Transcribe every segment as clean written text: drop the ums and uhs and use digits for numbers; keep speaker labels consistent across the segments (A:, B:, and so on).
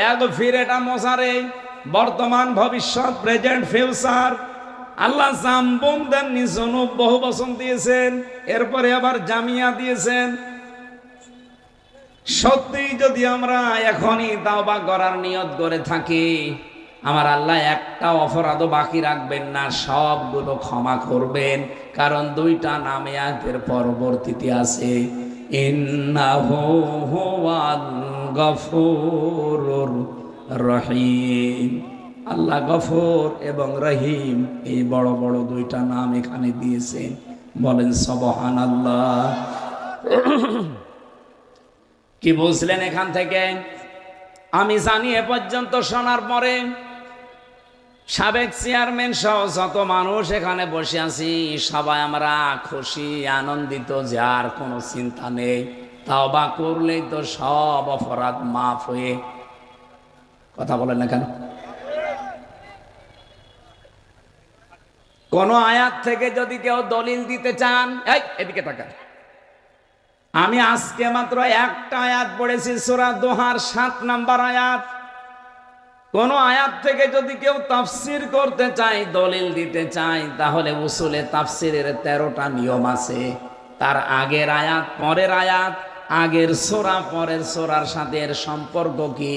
A: ইয়াগফির এটা মোসারে বর্তমান ভবিষ্যৎ প্রেজেন্ট ফিউচার। আল্লাহ জাম্বুম দেননি, জুনুব বহু বচন দিয়েছেন, এরপরে আবার জামিয়া দিয়েছেন। সত্যি যদি আমরা এখনই তাওবা করার নিয়ত করে থাকি, আমার আল্লাহ একটা অপরাধও বাকি রাখবেন না, সবগুলো ক্ষমা করবেন। কারণ দুইটা নামে আয়াতের পরবর্তীতে আছে, ইন্নাহু হুয়াল গফুরুর রহিম। আল্লাহ গফুর এবং রহিম, এই বড় বড় দুইটা নাম এখানে দিয়েছেন। বলেন সুবহানাল্লাহ। কি বুঝলেন এখান থেকে? আমি জানি এ পর্যন্ত শোনার পরে সাবেক চেয়ারম্যান সহ যত মানুষ এখানে বসে আছি, সবাই আমরা খুশি আনন্দিত যে আর কোনো চিন্তা নেই, তাওবা করলেই তো সব অপরাধ মাফ হয়ে। কথা বলেন না কেন? কোন আয়াত থেকে যদি কেউ দলিল দিতে চান, এই এদিকে তাকান। আমি আজকে মাত্র একটা আয়াত পড়েছি, সূরা দোহার 7 নম্বর আয়াত। কোন আয়াত থেকে যদি কেউ তাফসির করতে চায়, দলিল দিতে চায়, তাহলে উসুলে তাফসিরের 13টা নিয়ম আছে। তার আগের আয়াত, পরের আয়াত, আগের সূরা পরের সূরার সাথে এর সম্পর্ক কি,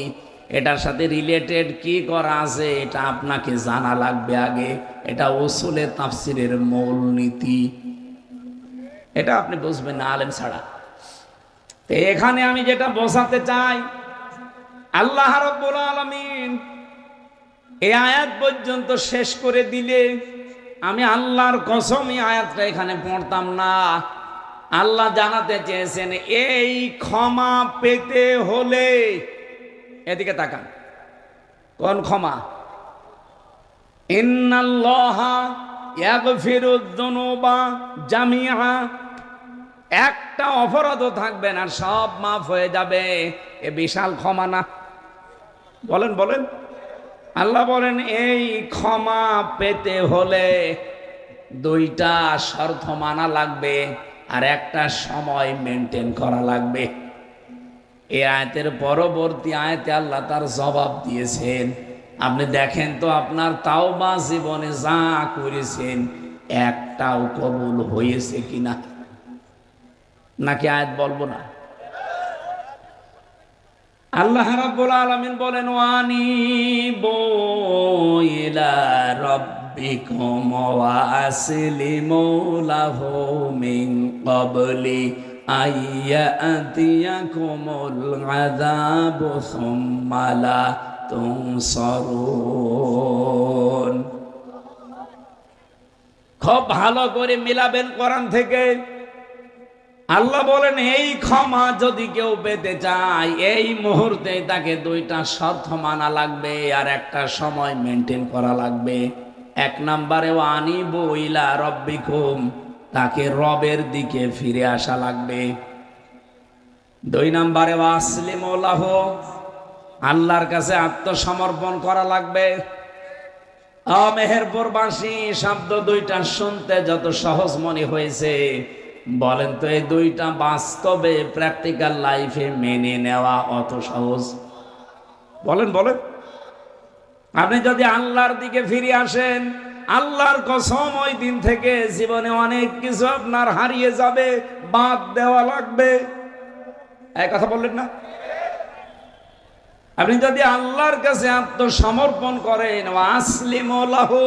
A: এটার সাথে রিলেটেড কি করা আছে, এটা আপনাকে জানা লাগবে আগে। এটা উসুলে তাফসিরের মূল নীতি, এটা আপনি বুঝবেন না আলেম ছাড়া। তো এখানে আমি যেটা বোঝাতে চাই, আল্লাহ রাব্বুল আলামিন এই আয়াত পর্যন্ত শেষ করে দিলে আমি আল্লাহর কসম এই আয়াতটা এখানে পড়তাম না। আল্লাহ জানাতে চেয়েছেন এই ক্ষমা পেতে হলে, এদিকে তাকান, কোন ক্ষমা? ইন্নাল্লাহা ইয়াগফিরুয যুনুবা জামিআ। একটা অপরাধও থাকবে না, সব মাফ হয়ে যাবে। এ বিশাল ক্ষমা না? বলেন বলেন। আল্লাহ বলেন এই ক্ষমা পেতে হলে দুইটা শর্ত মানা লাগবে, আর একটা সময় মেনটেন করা লাগবে। এই আয়াতের পরবর্তী আয়াতে আল্লাহ তার জবাব দিয়েছেন। আপনি দেখেন তো আপনার তাওবা জীবনে যা করেছেন একটাও কবুল হয়েছে কিনা, নাকি আয়াত বলবো না? আল্লাহ রাব্বুল আলামিন বলেন ওয়ানিবু ইলা রাব্বিকুম ওয়া আসলিমু লাহু মিন ক্বাবলি আইয়াতিয়াকুমুল আযাবু সুম্মা লা তুনসারুন। খুব ভালো করে মিলাবেন কোরআন থেকে। আল্লাহ বলেন এই ক্ষমা যদি কেউ পেতে চায়, এই মুহূর্তে তাকে দুইটা শর্ত মানা লাগবে আর একটা সময় মেনটেন করা লাগবে। 1 নম্বরে আনিবু ইলা রাব্বিকুম, তাকে রবের দিকে ফিরে আসা লাগবে। 2 নম্বরে আসলিমু লাহু, আল্লাহর কাছে আত্মসমর্পণ করা লাগবে। মেহেরপুরবাসী শব্দ দুইটা শুনতে যত সহজ মনে হয়েছে, বলেন তো এই দুইটা বাস্তবে প্র্যাকটিক্যাল লাইফে মেনে নেওয়া অত সহজ? বলেন বলেন। আপনি যদি আল্লাহর দিকে ফিরে আসেন, আল্লাহর কসম ওই দিন থেকে জীবনে অনেক কিছু আপনার হারিয়ে যাবে, বাদ দেওয়া লাগবে। এই কথা বললেন না? আপনি যদি আল্লাহর কাছে আত্মসমর্পণ করেন, আসলিমু লাহু,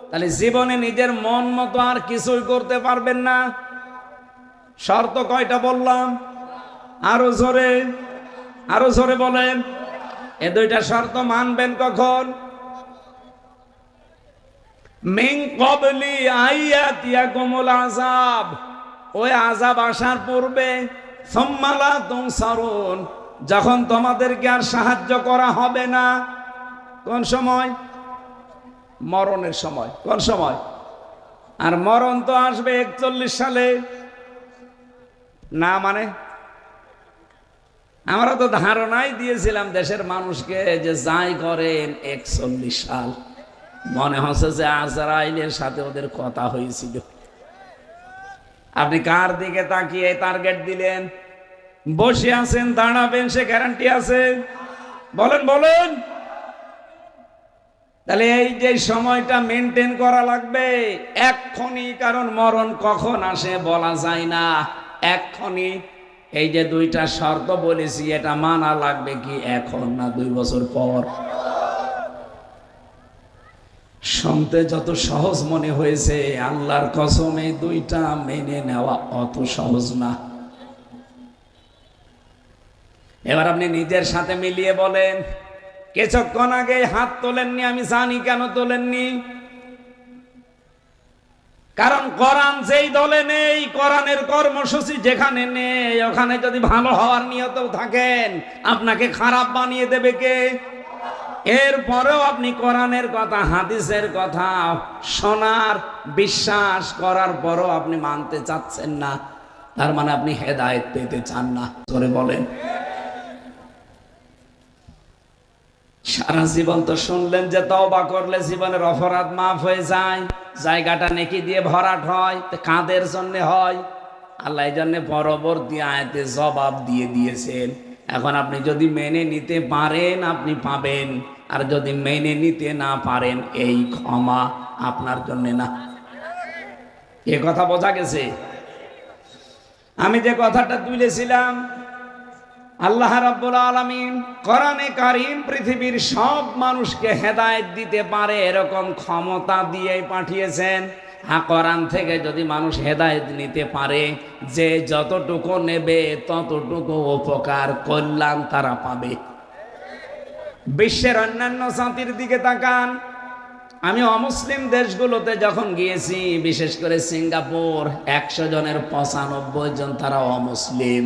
A: তাহলে জীবনে নিজের মন মতো আর কিছুই করতে পারবেন না। শর্ত কয়টা বললাম? আরো জোরে, আরো জোরে বলেন। এই দুইটা শর্ত মানবেন কখন? মিন ক্বাবলি আইয়াতিয়াকুমুল আযাব, ওই আযাব আসার পূর্বে। সুম্মা লা তুনসারুন, যখন তোমাদেরকে আর সাহায্য করা হবে না। কোন সময়? মরণের সময়। কোন সময়? আর মরণ তো আসবে 41 সালে না, মানে আমরা তো ধারণাই দিয়েছিলাম দেশের মানুষকে যে যাই করেন 41 সাল। মনে হচ্ছে যে আজরাইলের সাথে ওদের কথা হয়েছিল। আপনি কার দিকে তাকিয়ে টার্গেট দিলেন? বসে আছেন, দাঁড়াবেন, সে গ্যারান্টি আছে? বলেন বলেন। তাহলে এই যে সময়টা মেনটেন করা লাগবে এক্ষুনি, কারণ মরণ কখন আসে বলা যায় না। এক্ষুনি এই যে দুইটা শর্ত বলেছি এটা মানা লাগবে কি এখন না 2 বছর পর? শুনতে যত সহজ মনে হয়েছে, আল্লাহর কসমে দুইটা মেনে নেওয়া অত সহজ না। এবার আপনি নিজের সাথে মিলিয়ে বলেন, কিছুক্ষণ আগে হাত তোলেননি, আমি জানি কেন তোলেননি। কারণ কোরআন যেই দলে নেই, কোরআনের কর্মসূচি যেখানে নেই, ওখানে যদি ভালো হওয়ার নিয়তেও থাকেন আপনাকে খারাপ বানিয়ে দেবে কে? এরপরেও আপনি কোরআনের কথা, হাদিসের কথা শোনার, বিশ্বাস করার পরও আপনি মানতে চাচ্ছেন না, তার মানে আপনি হেদায়েত পেতে চান না। করে বলেন। সারা জীবন তো শুনলেন যে তওবা করলে জীবনের অপরাধ মাফ হয়ে যায়, জায়গাটা নেকি দিয়ে ভরাট হয়। তো কাদের জন্য হয়? আল্লাহ এই জন্য পরবর্তী আয়াতে জবাব দিয়ে দিয়েছেন। এখন আপনি যদি মেনে নিতে পারেন আপনি পাবেন, আর যদি মেনে নিতে না পারেন এই ক্ষমা আপনার জন্য না। এ কথা বোঝা গেছে? আমি যে কথাটা তুলেছিলাম, আল্লাহ রাব্বুল আলামিন কোরআনে কারীম পৃথিবীর সব মানুষকে হেদায়েত দিতে পারে এরকম ক্ষমতা দিয়েই পাঠিয়েছেন। কোরআন থেকে যদি মানুষ হেদায়েত নিতে পারে, যে যতটুকু নেবে ততটুকু উপকার কল্যাণ তারা পাবে। বিশ্বের অন্যান্য জাতির দিকে তাকান। আমি অমুসলিম দেশগুলোতে যখন গিয়েছি, বিশেষ করে সিঙ্গাপুর, 100 জনের 95 জন তারা অমুসলিম।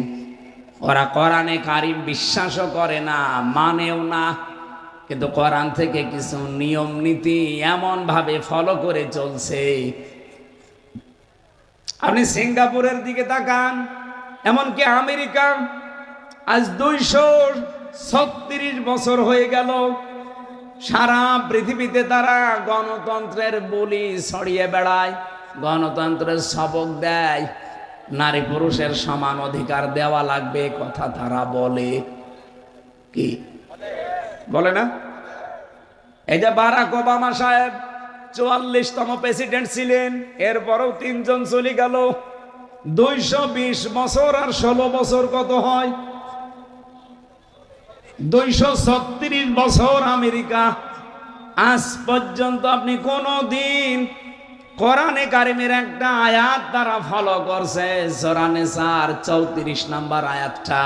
A: ওরা কোরআনে কারীম বিশ্বাসও করে না, মানেও না, কিন্তু কোরআন থেকে কিছু নিয়ম নীতি এমন ভাবে ফলো করে চলছে। আপনি সিঙ্গাপুরের দিকে তাকান, এমনকি আমেরিকা, আজ 236 বছর হয়ে গেল সারা পৃথিবীতে তারা গণতন্ত্রের বলি ছড়িয়ে বেড়ায়, গণতন্ত্রের সবক দেয়, নারী পুরুষের সমান অধিকার দেওয়া লাগবে কথা তারা বলে। কি বলে না? এই যে বারাক ওবামা সাহেব 44তম প্রেসিডেন্ট ছিলেন, এরপরও 3 জন চলে গেল। 220 বছর আর 16 বছর কত হয়? 236 বছর আমেরিকা। আজ পর্যন্ত আপনি কোনদিন কোরআনে কারিমের একটা আয়াত তারা ফলো করছে? সূরা নিসার 34 নম্বর আয়াতটা,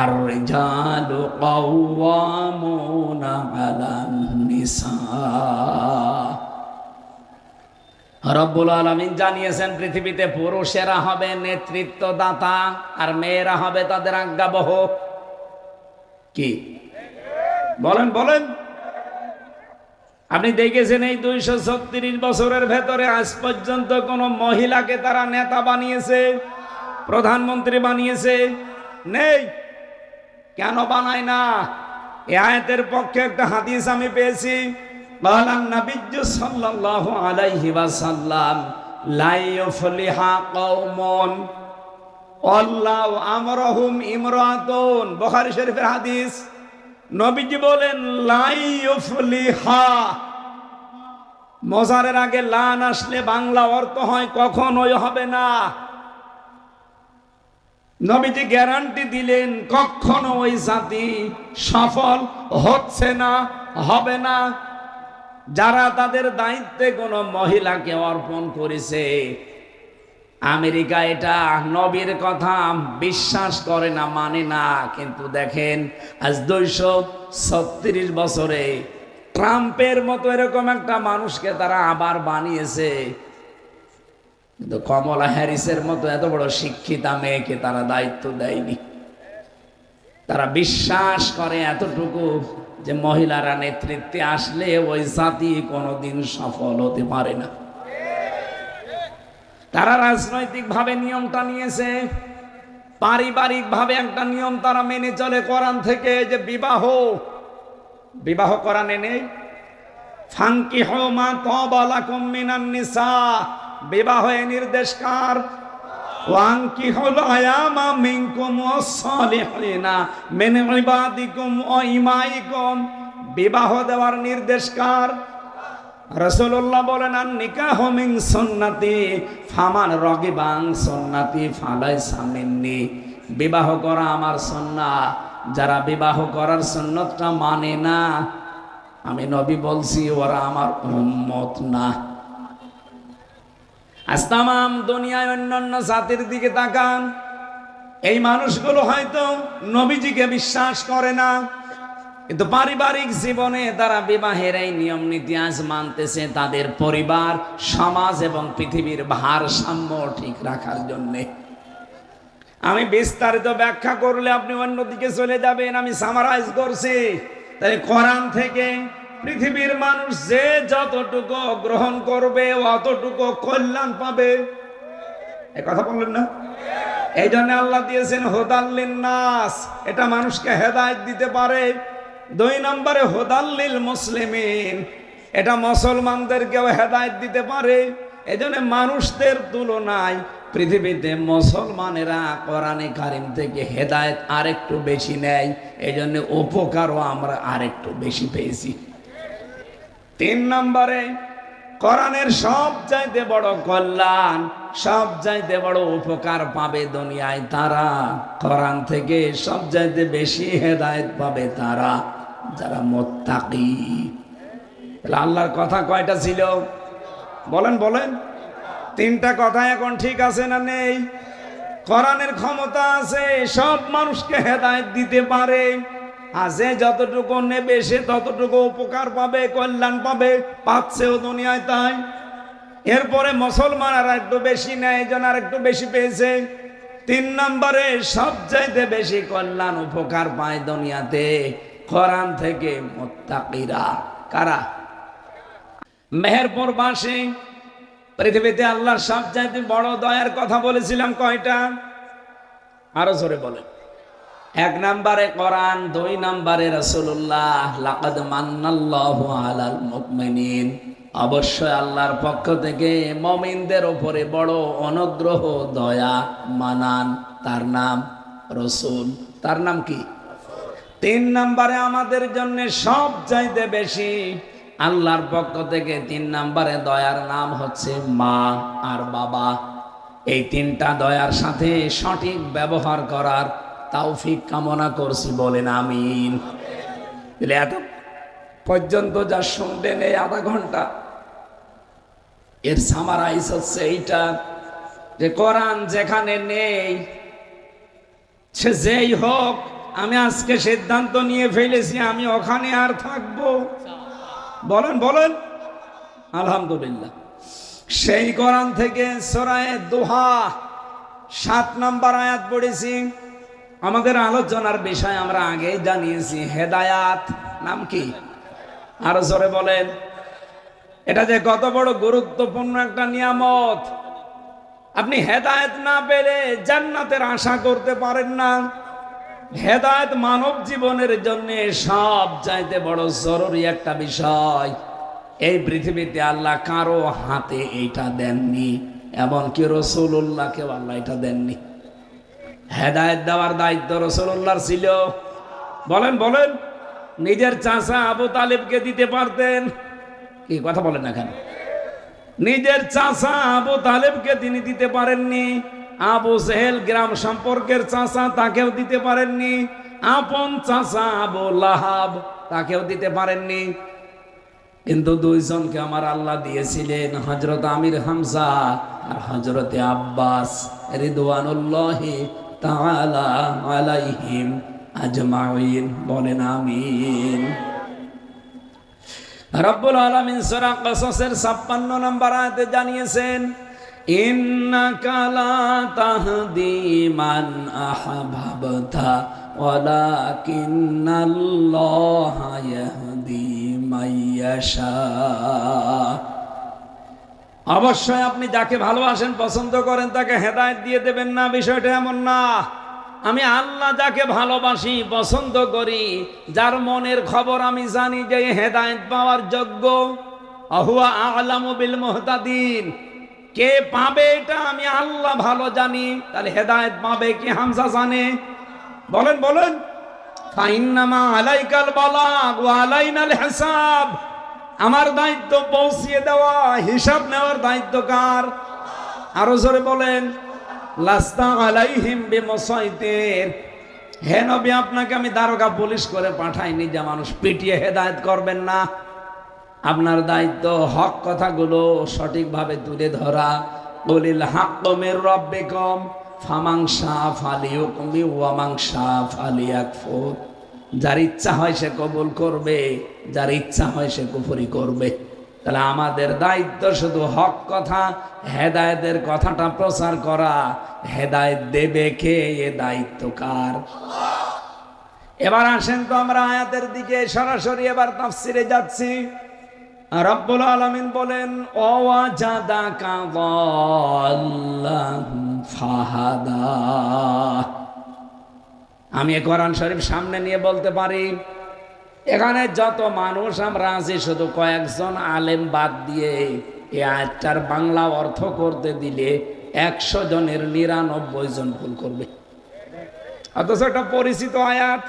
A: আর রিজালু কাওয়ামুনা আলান নিসা। রব্বুল আলামিন জানিয়েছেন পৃথিবীতে পুরুষেরা হবে নেতৃত্বদাতা আর মেয়েরা হবে তাদের আজ্ঞাবহ। কি বলেন বলেন? আপনি দেখেছেন এই 236 বছরের ভেতরে আজ পর্যন্ত কোন মহিলাকে তারা নেতা বানিয়েছে, প্রধানমন্ত্রী বানিয়েছে? নেই। কেন বানায় না? এই আয়াতের পক্ষে একটা হাদিস আমি পেয়েছি। বলেন নবী সাল্লাল্লাহু আলাইহি ওয়াসাল্লাম, লা ইউফলিহা কওমুন আল্লাহু আমরহুম ইমরাতুন, বুখারী শরীফের হাদিস। নবীজি বলেন লা ইউফলিহা, মজারের আগে লান আসলে বাংলা অর্থ হয় কখনোই হবে না। নবীজি গ্যারান্টি দিলেন কখনো ওই জাতি সফল হচ্ছে না, হবে না, যারা তাদের দায়িত্বে কোনো মহিলাকে অর্পণ করেছে। আমেরিকা এটা নবীর কথা বিশ্বাস করে না, মানে না, কিন্তু দেখেন আজ 236 বছরে ট্রাম্পের মতো এরকম একটা মানুষকে তারা আবার বানিয়েছে, কিন্তু কমলা হ্যারিসের মতো এত বড় শিক্ষিতা মেয়েকে তারা দায়িত্ব দেয়নি। তারা বিশ্বাস করে এতটুকু যে মহিলারা নেতৃত্বে আসলে ওই জাতি কোনোদিন সফল হতে পারে না। তারা রাজনৈতিক ভাবে নিয়মটা নিয়েছে, পারিবারিক ভাবে একটা নিয়ম তারা মেনে চলে কোরআন থেকে, যে বিবাহ কোরআনে নেই। ফানকিহু মা তাবা লাকুম মিনান নিসা, বিবাহ এর নির্দেশ কার? ওয়ানকিহুল আয়ামা মিনকুম ওয়াস-সালিহিনা মিন ইবাদিকুম ওয়া ইমাইকুম। বিবাহ দেওয়ার নির্দেশ কার? রাসূলুল্লাহ বলেন, আন নিকাহু মিন সুন্নতি ফামান রাগিবা আন সুন্নতি ফালাইসা মিন্নি। বিবাহ করা আমার সুন্নাহ, যারা বিবাহ করার সুন্নতটা মানে না, আমি নবী বলছি ওরা আমার উম্মত না। আজ তামাম দুনিয়ায় অন্যান্য জাতির দিকে তাকান, এই মানুষগুলো হয়তো নবীজিকে বিশ্বাস করে না, কিন্তু পারিবারিক জীবনে তারা বিবাহের এই নিয়ম নীতি আজ মানতেছে তাদের পরিবার, সমাজ এবং পৃথিবীর ভারসাম্য ঠিক রাখার জন্যে। আমি বিস্তারিত ব্যাখ্যা করলে আপনি অন্যদিকে চলে যাবেন, আমি সামারাইজ করছি। তাই কোরআন থেকে পৃথিবীর মানুষ যে যতটুকু গ্রহণ করবে অতটুকু কল্যাণ পাবে। এই কথা বললেন না? এই জন্য আল্লাহ দিয়েছেন হুদাল্লিন নাস, এটা মানুষকে হেদায়েত দিতে পারে। 2 নম্বরে হুদাল্লিল মুসলিমিন, এটা মুসলমানদেরকেও হেদায়েত দিতে পারে। এই জন্য মানুষদের তুলনায় পৃথিবীতে মুসলমানেরা কোরআনে কারিম থেকে হেদায়েত আরেকটু বেশি নেয়, এই জন্য উপকারও আমরা আরেকটু বেশি পেয়েছি। 3 নম্বরে কোরআনের সবচাইতে বড় কল্যাণ, সবচাইতে বড় উপকার পাবে দুনিয়ায় তারা, কোরআন থেকে সবচাইতে বেশি হেদায়েত পাবে তারা যারা মুত্তাকি। আল্লাহর কথা কয়টা ছিল বলেন বলেন? 3টা কথা এখন ঠিক আছে না নেই? কোরআনের ক্ষমতা আছে, সব মানুষকে হেদায়েত দিতে পারে, আর যে যতটুকু নেবে সে ততটুকু উপকার পাবে, কল্যাণ পাবে, পাচ্ছেও দুনিয়ায় তাই। এরপরে মুসলমান আর একটু বেশি নেয়, এই জন্য আর একটু বেশি পেয়েছে। 3 নম্বরে সবচাইতে বেশি কল্যাণ উপকার পায় দুনিয়াতে কোরআন থেকে মুত্তাকিরা। কারা? মেহেরপুরবাসী। পৃথিবীতে আল্লাহর সবচাইতে বড় দয়ার কথা বলেছিলাম কয়টা? আরো জোরে বলেন। 1 নম্বরে কোরআন, 2 নম্বরে রাসূলুল্লাহ। লাকাদ মান্নাল্লাহু আলাল মুমিনিন, অবশ্যই আল্লাহর পক্ষ থেকে মুমিনদের উপরে বড় অনুগ্রহ, দয়া, মানান। তার নাম রাসূল। তার নাম কি? 3 নম্বরে আমাদের জন্য সবচাইতে বেশি আল্লাহর পক্ষ থেকে 3 নম্বরে দয়ার নাম হচ্ছে মা আর বাবা। এই 3টা দয়ার সাথে সঠিক ব্যবহার করার তৌফিক কামনা করছি, বলেন আমিন। এত পর্যন্ত যা শুনলেন এই আধা ঘন্টা, এর সামারাইজ হচ্ছে এইটা যে কোরআন যেখানে নেই সে যেই হোক, আমি আজকে সিদ্ধান্ত নিয়ে ফেলেছি আমি ওখানে আর থাকবো। বলেন বলেন আলহামদুলিল্লাহ। সেই কোরআন থেকে সূরা দুহা 7 নম্বর আয়াত পড়েছি। আমাদের আলোচনার বিষয় আমরা আগেই জানিয়েছি, হেদায়াত। নাম কি? আরো জোরে বলেন। এটা যে কত বড় গুরুত্বপূর্ণ একটা নিয়ামত। আপনি হেদায়েত না পেলে জান্নাতের আশা করতে পারেন না। হেদায়েত মানব জীবনের জন্য সবচাইতে বড় জরুরি একটা বিষয়। এই পৃথিবীতে আল্লাহ কারো হাতে এইটা দেননি, এমনকি রাসূলুল্লাহকে আল্লাহ এটা দেননি। হেদায়েত দেওয়ার দায়িত্ব রাসূলুল্লাহর ছিল। বলেন বলেন। নিজের চাচা আবু তালেবকে দিতে পারতেন, কি কথা বলেন না কেন? নিজের চাচা আবু তালেবকে তিনি দিতে পারেননি। আবু জেহেল গ্রাম সম্পর্কের চাচা, তাকেও দিতে পারেননি। আপন চাচা আবু লাহাব, তাকেও দিতে পারেননি। কিন্তু 2 জনকে আমার আল্লাহ দিয়েছিলেন, হযরত আমির হামজা আর হযরতে আব্বাস রিদওয়ানুল্লাহি তাআলা আলাইহিম আজমাইন। বলেন আমিন। রব্বুল আলামিন সূরা কসসের 56 নম্বর আয়াতে জানিয়েছেন, ইন্নাকা লা তাহদি মান আহবাবতা ওয়ালাকিন্নাল্লাহা ইয়াহদি মাইয়াশা। অবশ্যই আপনি যাকে ভালোবাসেন, পছন্দ করেন, তাকে হেদায়েত দিয়ে দেবেন না, বিষয়টা এমন না। আমি আল্লাহ যাকে ভালোবাসি, পছন্দ করি, যার মনের খবর আমি জানি যে হেদায়েত পাওয়ার যোগ্য, আহুয়া আ'লামু বিল মুহতাদিন, কে পাবে এটা আমি আল্লাহ ভালো জানি। তাহলে হেদায়েত পাবে কি হামজা জানে? বলেন বলেন। ফাইন্নামা আলাইকাল বালাগ ওয়া আলাইনাল হিসাব। আমার দায়িত্ব পৌঁছিয়ে দেওয়া, হিসাব নেওয়ার দায়িত্ব কার? আরো জোরে বলেন। লাস্তা আলাইহিম বিমুসাইতির। হে নবী, আপনাকে আমি দারোগা পুলিশ করে পাঠাইনি যে মানুষ পিটিয়ে হেদায়েত করবেন না। আপনার দায়িত্ব হক কথাগুলো সঠিকভাবে তুলে ধরা। বলিল হাক্কু মির রাব্বিকুম ফামান শাআ ফালিয়ুমিন ওয়া মান শাআ ফালিয়াকফুর। যার ইচ্ছা হয় সে কবুল করবে, যার ইচ্ছা হয় সে কুফরি করবে। তাহলে আমাদের দায়িত্ব শুধু হক কথা, হেদায়েতের কথাটা প্রচার করা। হেদায়েত দেবে কে? এ দায়িত্ব কার? এবার আসেন তো আমরা আয়াতের দিকে সরাসরি এবার তাফসিরে যাচ্ছি। রব্বুল আলামিন বলেন ওয়াজাদাকা যাল্লান ফাহাদা। আমি কোরআন শরীফ সামনে নিয়ে বলতে পারি, এখানে যত মানুষ আমরা আছি শুধু কয়েকজন আলেম বাদ দিয়ে এই আয়াতটার বাংলা অর্থ করতে দিলে 100 জনের 99 জন ভুল করবে। অথচ একটা পরিচিত আয়াত।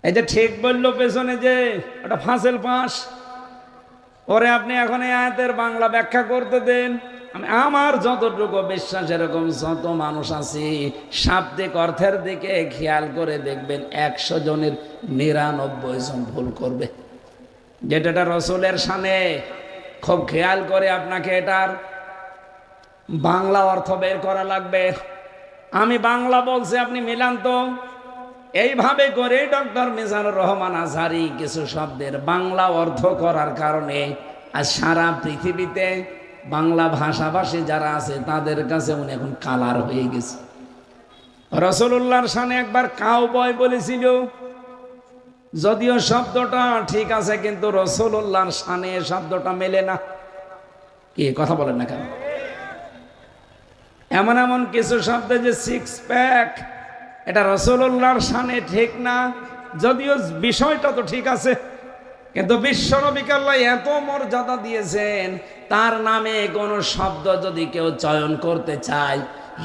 A: এই যে ঠিক বললো পেছনে যে ওটা ফাঁসেল পাস, ওরে আপনি এখন এই আয়াতের বাংলা ব্যাখ্যা করতে দেন। আমার যতটুকু বিশ্বাস, এরকম যত মানুষ আছে শাব্দিক অর্থের দিকে খেয়াল করে দেখবেন 100 জনের 99 জন ভুল করবে। যেটা রসুলের শানে, খুব খেয়াল করে আপনাকে এটার বাংলা অর্থ বের করা লাগবে। আমি বাংলা বলছি, আপনি মিলান তো। এইভাবে করে ডক্টর মিজানুর রহমান আজহারি কিছু শব্দের বাংলা অর্থ করার কারণে আজ সারা পৃথিবীতে বাংলা ভাষাভাষী যারা আছে তাদের কাছে উনি এখন কালার হয়ে গেছে। রাসূলুল্লাহর শানে একবার কাউবয় বলেছিল, যদিও শব্দটা ঠিক আছে কিন্তু রাসূলুল্লাহর শানে শব্দটা মেলে না। কি কথা বলেন না কেন? এমন এমন কিছু শব্দ যে 6 প্যাক, এটা রাসূলুল্লাহর শানে ঠিক না। যদিও বিষয়টা তো ঠিক আছে, কিন্তু বিশ্বনবীকে আল্লাহ এত মর্যাদা দিয়েছেন, তার নামে কোনো শব্দ যদি কেউ চয়ন করতে চায়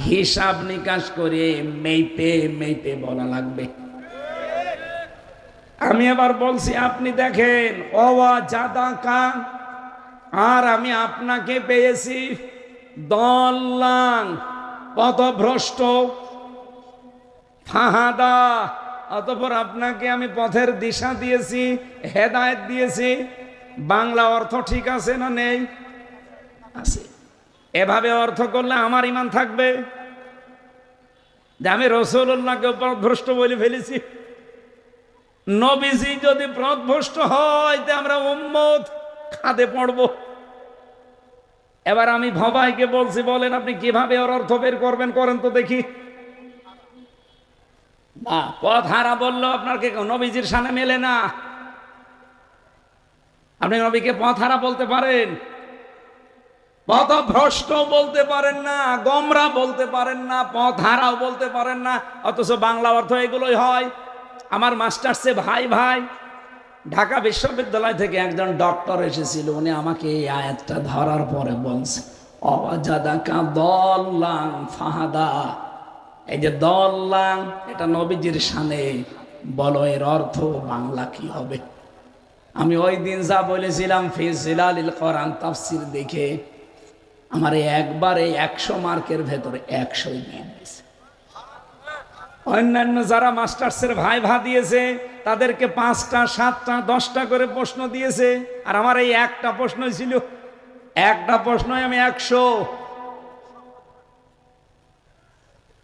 A: হিসাব নিকাশ করে মেপে মেপে বলা লাগবে। আমি এবার বলছি, আপনি দেখেন ওয়াজাদাকা, আর আমি আপনাকে পেয়েছি দল্লান, পথভ্রষ্ট, ফাহাদা, অতঃপর আপনাকে আমি পথের দিশা দিয়েছি, হেদায়েত দিয়েছি। বাংলা অর্থ ঠিক আছে না নেই? আছে। এভাবে অর্থ করলে আমার ঈমান থাকবে যে আমি রাসূলুল্লাহকে পথভ্রষ্ট বলে ফেলেছি। নবীজি যদি পথভ্রষ্ট হয় তে আমরা উম্মত খাদে পড়ব। এবার আমি ভবাইকে বলছি, বলেন আপনি কিভাবে ওর অর্থ বের করবেন, করেন তো দেখি। না, পথ হারা বললো আপনার কে নবীজির সামনে মেলে না। আপনি নবীকে পথ হারা বলতে পারেন, পথভ্রষ্ট বলতে পারেন না, গোমরা বলতে পারেন না, পথ হারাও বলতে পারেন না, অথচ বাংলা অর্থ এগুলোই হয়। আমার মাস্টার্সে ভাই ভাই ঢাকা বিশ্ববিদ্যালয় থেকে একজন ডক্টর এসেছিল, উনি আমাকে এই আয়াতটা ধরার পরে বলছে ওয়াজাদাকা দল্লান ফাহাদা। এই যে দল্লান, এটা নবীজির শানে, বলো এর অর্থ বাংলা কি হবে? আমি ওই দিন যা বলেছিলাম ফি জিলালিল কোরআন তাফসীর দেখে আমার একবারে 100 মার্কের ভেতরে 100 দিয়ে দিয়েছে। অন্যান্য যারা মাস্টার্সের ভাইভা দিয়েছে তাদেরকে 5টা 7টা 10টা করে প্রশ্ন দিয়েছে, আর আমার এই একটা প্রশ্ন ছিল, একটা প্রশ্নই আমি 100।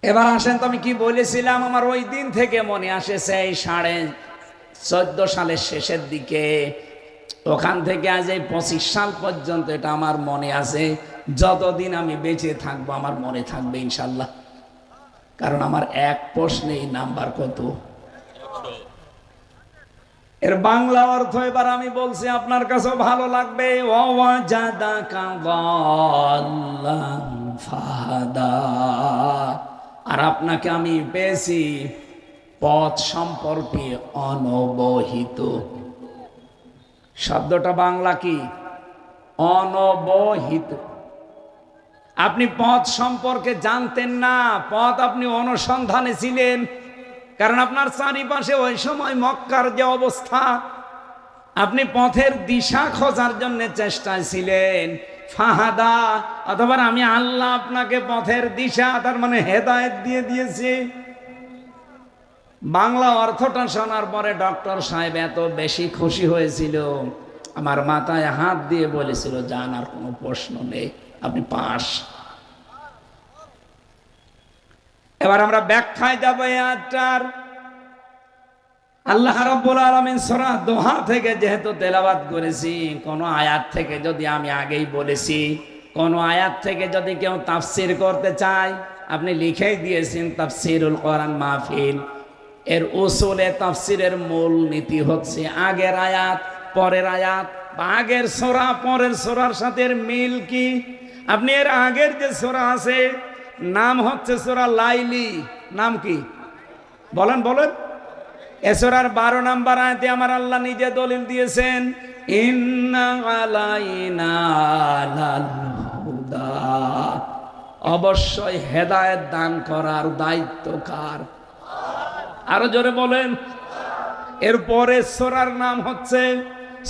A: এবার আসেন তো আমি কি বলেছিলাম, আমার ওই দিন থেকে মনে আসেছে এই 14.5 সালের শেষের দিকে, ওখান থেকে আজ এই 25 সাল পর্যন্ত এটা আমার মনে আছে। যতদিন আমি বেঁচে থাকবো আমার মনে থাকবে ইনশাল্লাহ, কারণ আমার এক প্রশ্নেই নাম্বার কত। এর বাংলা অর্থ এবার আমি বলছি, আপনার কাছে ভালো লাগবে। ওয়াজাদাকা যাল্লান ফাহাদা, আর আপনাকে আমি পেয়েছি পথ সম্পর্কে অনবহিত। শব্দটা বাংলা কি? অনবহিত। আপনি পথ সম্পর্কে জানতেন না, পথ আপনি অনুসন্ধানে ছিলেন, কারণ আপনার চারিপাশে ওই সময় মক্কার যে অবস্থা, আপনি পথের দিশা খোঁজার জন্য চেষ্টায় ছিলেন। ফাহাদা, অথবা আমি আল্লাহ আপনাকে পথের দিশা, তার মানে হেদায়েত দিয়ে দিয়েছি। বাংলা অর্থটা শোনার পরে ডক্টর সাহেব এত বেশি খুশি হয়েছিল, আমার মাথায় হাত দিয়ে বলেছিল, জান আর কোনো প্রশ্ন নেই, আপনি পাস। এবার আমরা ব্যাখ্যায় যাবো এই আয়াতটার। আল্লাহ রাব্বুল আলামিন সূরা দোহা থেকে যেহেতু তেলাওয়াত করেছি, কোন আয়াত থেকে যদি আমি আগেই বলেছি, কোন আয়াত থেকে যদি কেউ তাফসীর করতে চায়, আপনি লিখেই দিয়েছেন তাফসীরুল কোরআন মাহফিল। এর উসুলে তাফসীরের মূল নীতি হচ্ছে আগের আয়াত পরের আয়াত, বা আগের সূরা পরের সূরার সাথে এর মিল কি। আপনি এর আগের যে সূরা আছে, নাম হচ্ছে সূরা লাইলি, নাম কি বলেন বলেন। এ সূরার 12 নম্বর আয়াতে আমার আল্লাহ নিজে দলিল দিয়েছেন, ইন্না আলাইনা লাল হুদা, অবশ্যই হেদায়েত দান করার দায়িত্ব কার? আরো জোরে বলেন। এরপরে সূরার নাম হচ্ছে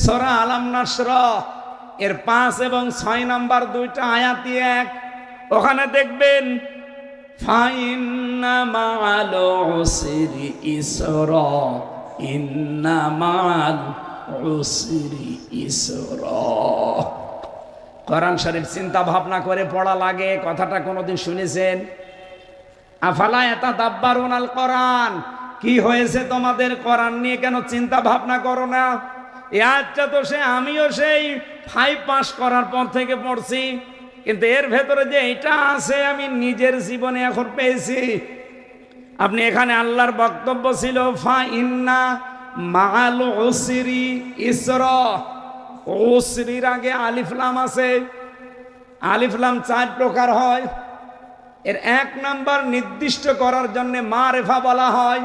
A: সূরা আলাম নাসরা। এর 5 এবং 6 নম্বর দুইটা আয়াতই এক। ওখানে দেখবেন ফাইন্না মাআল উসরি ইসরা, ইন্না মাআল উসরি ইসরা। কোরআন শরীফ চিন্তা ভাবনা করে পড়া লাগে, কথাটা কোনোদিন শুনেছেন? আফালা ইয়াতাদাব্বারুনাল কোরআন, কি হয়েছে তোমাদের, কোরআন নিয়ে কেন চিন্তা ভাবনা করো না? এই আয়াতটা তো আমিও সেই 5 পাস করার পর থেকে পড়ছি, কিন্তু এর ভেতরে যে এটা আছে আমি নিজের জীবনে এখন পেয়েছি। আপনি এখানে আল্লাহর বক্তব্য ছিল ফা ইন্না মাআল উসরি ইসরা। উসরির আগে আলিফ লাম আছে। আলিফ লাম 4 প্রকার হয়। এর 1 নাম্বার নির্দিষ্ট করার জন্য মারেফা বলা হয়।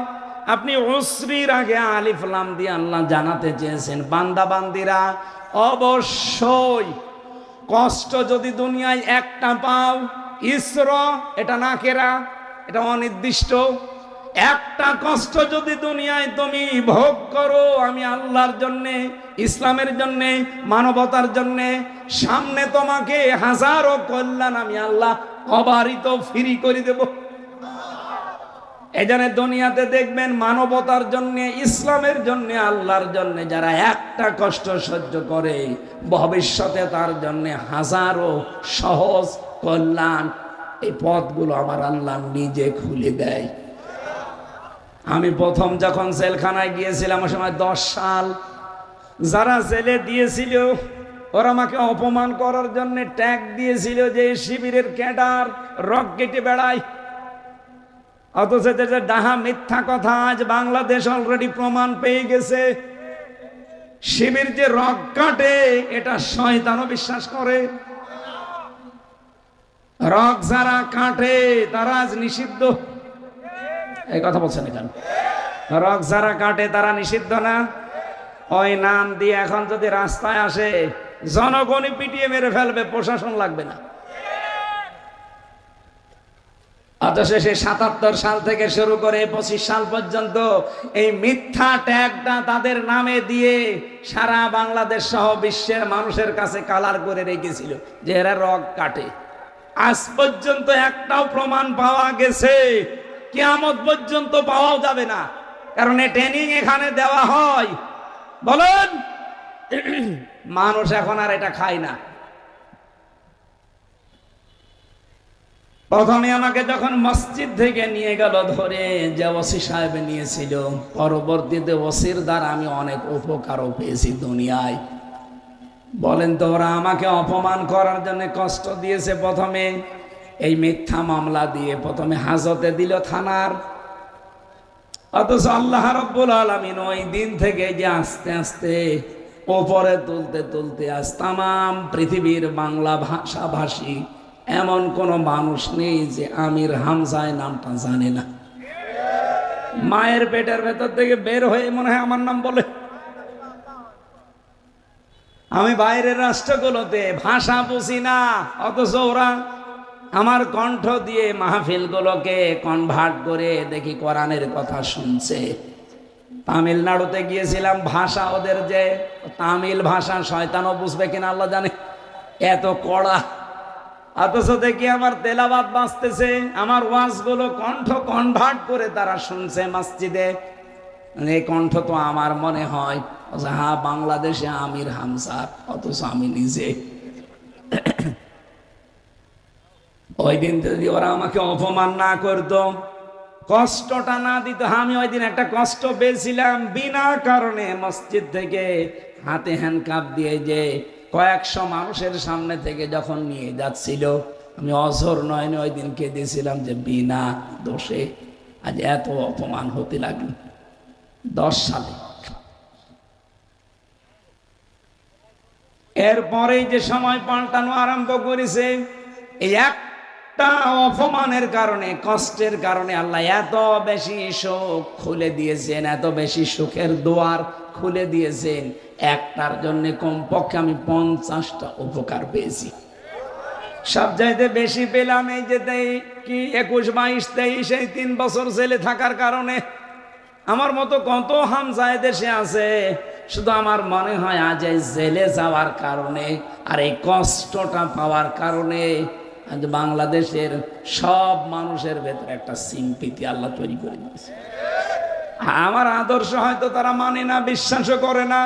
A: আপনি উসরির আগে আলিফ লাম দিয়ে আল্লাহ জানাতে চেয়েছেন, বান্দা বান্দিরা অবশ্যই কষ্ট যদি দুনিয়ায় একটা পাও, ইসরা এটা নাকেরা, এটা অনির্দিষ্ট, একটা কষ্ট যদি দুনিয়ায় তুমি ভোগ করো আমি আল্লাহর জন্যে, ইসলামের জন্যে, মানবতার জন্যে, সামনে তোমাকে হাজারো কল্যাণ আমি আল্লাহ অবারিত ফ্রি করে দেব। এজন্য দুনিয়াতে দেখবেন মানবতার জন্য, ইসলামের জন্য, আল্লাহর জন্য যারা একটা কষ্ট সহ্য করে, ভবিষ্যতে তার জন্য হাজারো সহজ কল্যাণ, এই পথগুলো আমার আল্লাহ নিজে খুলে দেয়। আমি প্রথম যখন জেলখানায় গিয়েছিলাম, ওই সময় 10 সাল, যারা জেলে দিয়েছিল ওরা আমাকে অপমান করার জন্য ট্যাগ দিয়েছিল যে শিবিরের ক্যাডার, রক কেটে বেড়ায়। অথচ যে ডাহা মিথ্যা কথা, আজ বাংলাদেশ অলরেডি প্রমাণ পেয়ে গেছে, শিবির যে রক কাটে এটা শয়তানও বিশ্বাস করে। রক যারা কাটে তারা আজ নিষিদ্ধ। এই কথা বলছেন কেন? রক যারা কাটে তারা নিষিদ্ধ না? ওই নাম দিয়ে এখন যদি রাস্তায় আসে জনগণই পিটিয়ে মেরে ফেলবে, প্রশাসন লাগবে না। অথচ সে 77 সাল থেকে শুরু করে 25 সাল পর্যন্ত এই মিথ্যা ট্যাগটা তাদের নামে দিয়ে সারা বাংলাদেশ সহ বিশ্বের মানুষের কাছে কালার করে রেখেছিল যে এরা রক কাটে। আজ পর্যন্ত একটাও প্রমাণ পাওয়া গেছে? কিয়ামত পর্যন্ত পাওয়াও যাবে না, কারণ এই ট্রেনিং এখানে দেওয়া হয়। বলেন, মানুষ এখন আর এটা খায় না। প্রথমে আমাকে যখন মসজিদ থেকে নিয়ে গেল ধরে, যে ওসি সাহেব নিয়েছিল, পরবর্তীতে ওসির দ্বারা আমি অনেক উপকারও পেয়েছি দুনিয়ায়। বলেন তো, ওরা আমাকে অপমান করার জন্য কষ্ট দিয়েছে। প্রথমে এই মিথ্যা মামলা দিয়ে প্রথমে হাজতে দিল থানার। অথচ আল্লাহ রাব্বুল আলামিন ওই দিন থেকে যে আস্তে আস্তে ওপরে তুলতে তুলতে আজ তামাম পৃথিবীর বাংলা ভাষাভাষী এমন কোন মানুষ নেই যে আমির হামজায় নামটা জানে না। মায়ের পেটের ভেতর থেকে বের হয়ে মনে হয় আমার নাম বলে। আমি বাইরের রাষ্ট্রগুলোতে ভাষা বুঝি না, অথচ ওরা আমার কণ্ঠ দিয়ে মাহফিলগুলোকে কনভার্ট করে দেখি কোরআনের কথা শুনছে। তামিলনাড়ুতে গিয়েছিলাম, ভাষা ওদের যে তামিল ভাষা, শয়তানও বুঝবে কিনা আল্লাহ জানে, এত কড়া। অথচ দেখি আমার তেলাওয়াত বাজতেছে, আমার ওয়াজগুলো কণ্ঠ কনভার্ট করে তারা শুনছে মসজিদে। এই কণ্ঠ তো আমার মনে হয় হ্যাঁ বাংলাদেশে আমির হামজার, অথচ আমি নিজে। ওই দিন যদি ওরা আমাকে অপমান না করতো, কষ্টটা না দিত, আমি ওই দিন একটা কষ্ট পেয়েছিলাম বিনা কারণে। মসজিদ থেকে হাতে হ্যান্ডকাপ দিয়ে যে কয়েকশো মানুষের সামনে থেকে যখন নিয়ে যাচ্ছিল, আমি অঝোর নয়নে ওই দিন কেঁদেছিলাম যে বিনা দোষে আজ এত অপমান হতে লাগলো। 10 সালে। এরপরেই যে সময় পাল্টানো আরম্ভ করেছে, এই একটা অপমানের কারণে, কষ্টের কারণে আল্লাহ এত বেশি সুখ খুলে দিয়েছেন, এত বেশি সুখের দুয়ার খুলে দিয়েছেন। একটার জন্য কমপক্ষে আমি 50টা উপকার পেয়েছি। সব চাইতে বেশি পেলাম এই যে কি 21, 22, 23 এই 3 বছর জেলে থাকার কারণে। আমার মতো কত হামজা দেশে আছে, শুধু আমার মনে হয় আজ এই জেলে যাওয়ার কারণে আর এই কষ্টটা পাওয়ার কারণে আজ বাংলাদেশের সব মানুষের ভেতরে একটা সিম্পিতি আল্লাহ তৈরি করে দিয়েছে। আমার আদর্শ হয়তো তারা মানে না, বিশ্বাসও করে না,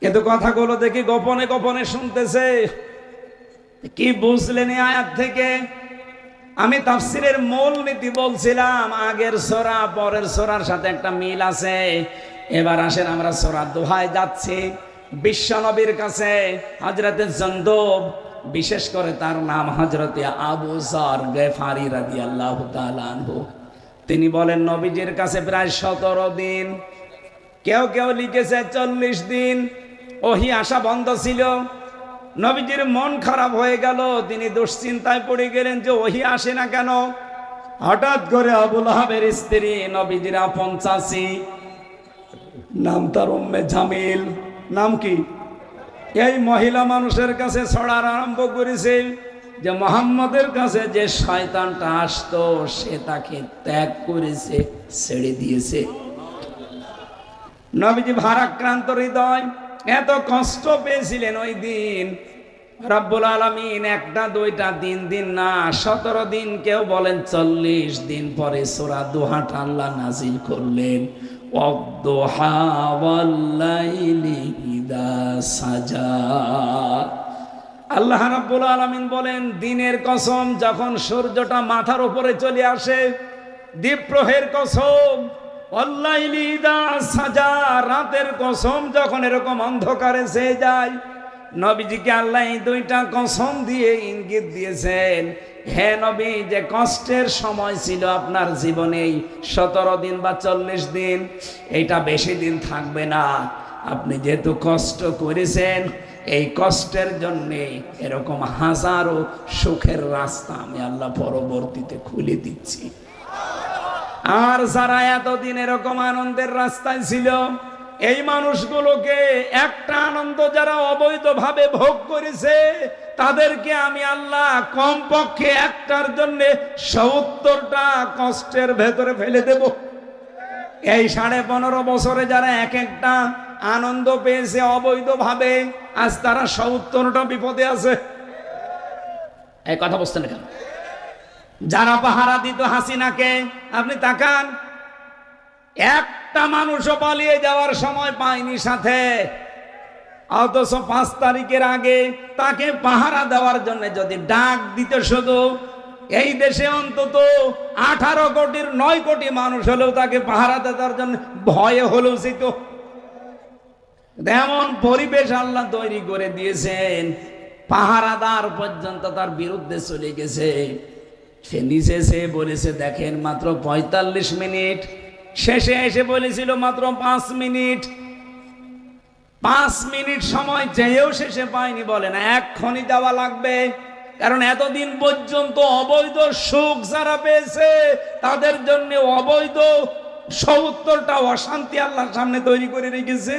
A: কিন্তু কথাগুলো দেখি গোপনে গোপনে শুনতেছে। কি বুঝলেন এই আয়াত থেকে? আমি তাফসীরের মূল নীতি বলছিলাম, আগের সূরা পরের সূরার সাথে একটা মিল আছে। এবার আসেন আমরা সূরা দোহায় যাচ্ছি, বিশ্ব নবীর কাছে হযরতে জন্দব, বিশেষ করে তার নাম হযরতে আবু যর গফারি রাদিয়াল্লাহু তাআলা আনহু। তিনি বলেন নবীজির কাছে প্রায় 17 দিন, কেউ কেউ লিখেছে 40 দিন ওহী আসা বন্ধ ছিল। নবীজির মন খারাপ হয়ে গেল, তিনি দুশ্চিন্তায় পড়ে গেলেন যে ওহী আসে না কেন। হঠাৎ করে আবু লাহাবের স্ত্রী, নবীজির আপন চাচী, নাম তার উম্মে জামিল, নাম কি, এই মহিলা মানুষের কাছে ছড়ার আরম্ভ করেছে যে মুহাম্মদের কাছে যে শয়তানটা আসতো সে তাকে ত্যাগ করেছে, ছেড়ে দিয়েছে। নবীজি ভারাক্রান্ত হৃদয়, এত কষ্ট পেয়েছিলেন ওই দিন। রব্বুল আলামিন একটা দুইটা দিন না 17 দিন, কেউ বলেন 40 দিন পরে সূরা দোহাটা আল্লাহ নাজিল করলেন। ওয়াদ-দুহা ওয়াল-লাইলি ইযা সাজা। আল্লাহ রাব্বুল আলামিন বলেন দিনের কসম, যখন সূর্যটা মাথার উপরে চলে আসে, দ্বীপ্রহের কসম, ওয়াল-লাইলি ইযা সাজা, রাতের কসম যখন এরকম অন্ধকারে ছেয়ে যায়। নবীজিকে আল্লাহ এই দুইটা কসম দিয়ে ইঙ্গিত দিয়েছেন, হে নবী, যে কষ্টের সময় ছিল আপনার জীবনে 17 দিন বা 40 দিন, এইটা বেশি দিন থাকবে না। আপনি যেহেতু কষ্ট করেছেন, এই কষ্টের জন্যে এরকম হাজারো সুখের রাস্তা আমি আল্লাহ পরবর্তীতে খুলে দিচ্ছি। আর যারা এতদিন এরকম আনন্দের রাস্তায় ছিল, এই মানুষগুলোকে একটা আনন্দ যারা অবৈধভাবে ভোগ করেছে, তাদেরকে আমি আল্লাহ কমপক্ষে একটার জন্য 70টা কষ্টের ভেতরে ফেলে দেব। এই 15.5 বছরে যারা এক একটা আনন্দ পেয়েছে অবৈধভাবে, আজ তারা 70টা বিপদে আছে। এই কথা বুঝতেন কেন? যারা পাহারা দিত হাসিনাকে, আপনি তাকান, একটা মানুষও পালিয়ে যাওয়ার সময় পায়নি সাথে। অথচ 5 তারিখের আগে তাকে পাহারা দেওয়ার জন্য যদি ডাক দিতে, শুধু এই দেশে অন্তত 18 কোটির 9 কোটি মানুষ হলেও তাকে পাহারা দেওয়ার জন্য ভয়ে হলেও যেত। এমন পরিবেশ আল্লাহ তৈরি করে দিয়েছেন, পাহারাদার পর্যন্ত তার বিরুদ্ধে চলে গেছে। সে নিচে এসে বলেছে দেখেন মাত্র 45 মিনিট, শেষে এসে বলেছিল মাত্র 5 মিনিট। 5 মিনিট সময় চেয়েও শেষে পায়নি, বলে না এক্ষুনি যাওয়া লাগবে। কারণ এতদিন পর্যন্ত অবৈধ সুখ যারা পেয়েছে, তাদের জন্য অবৈধ 70টা অশান্তি আল্লাহর সামনে তৈরি করে রেখেছে।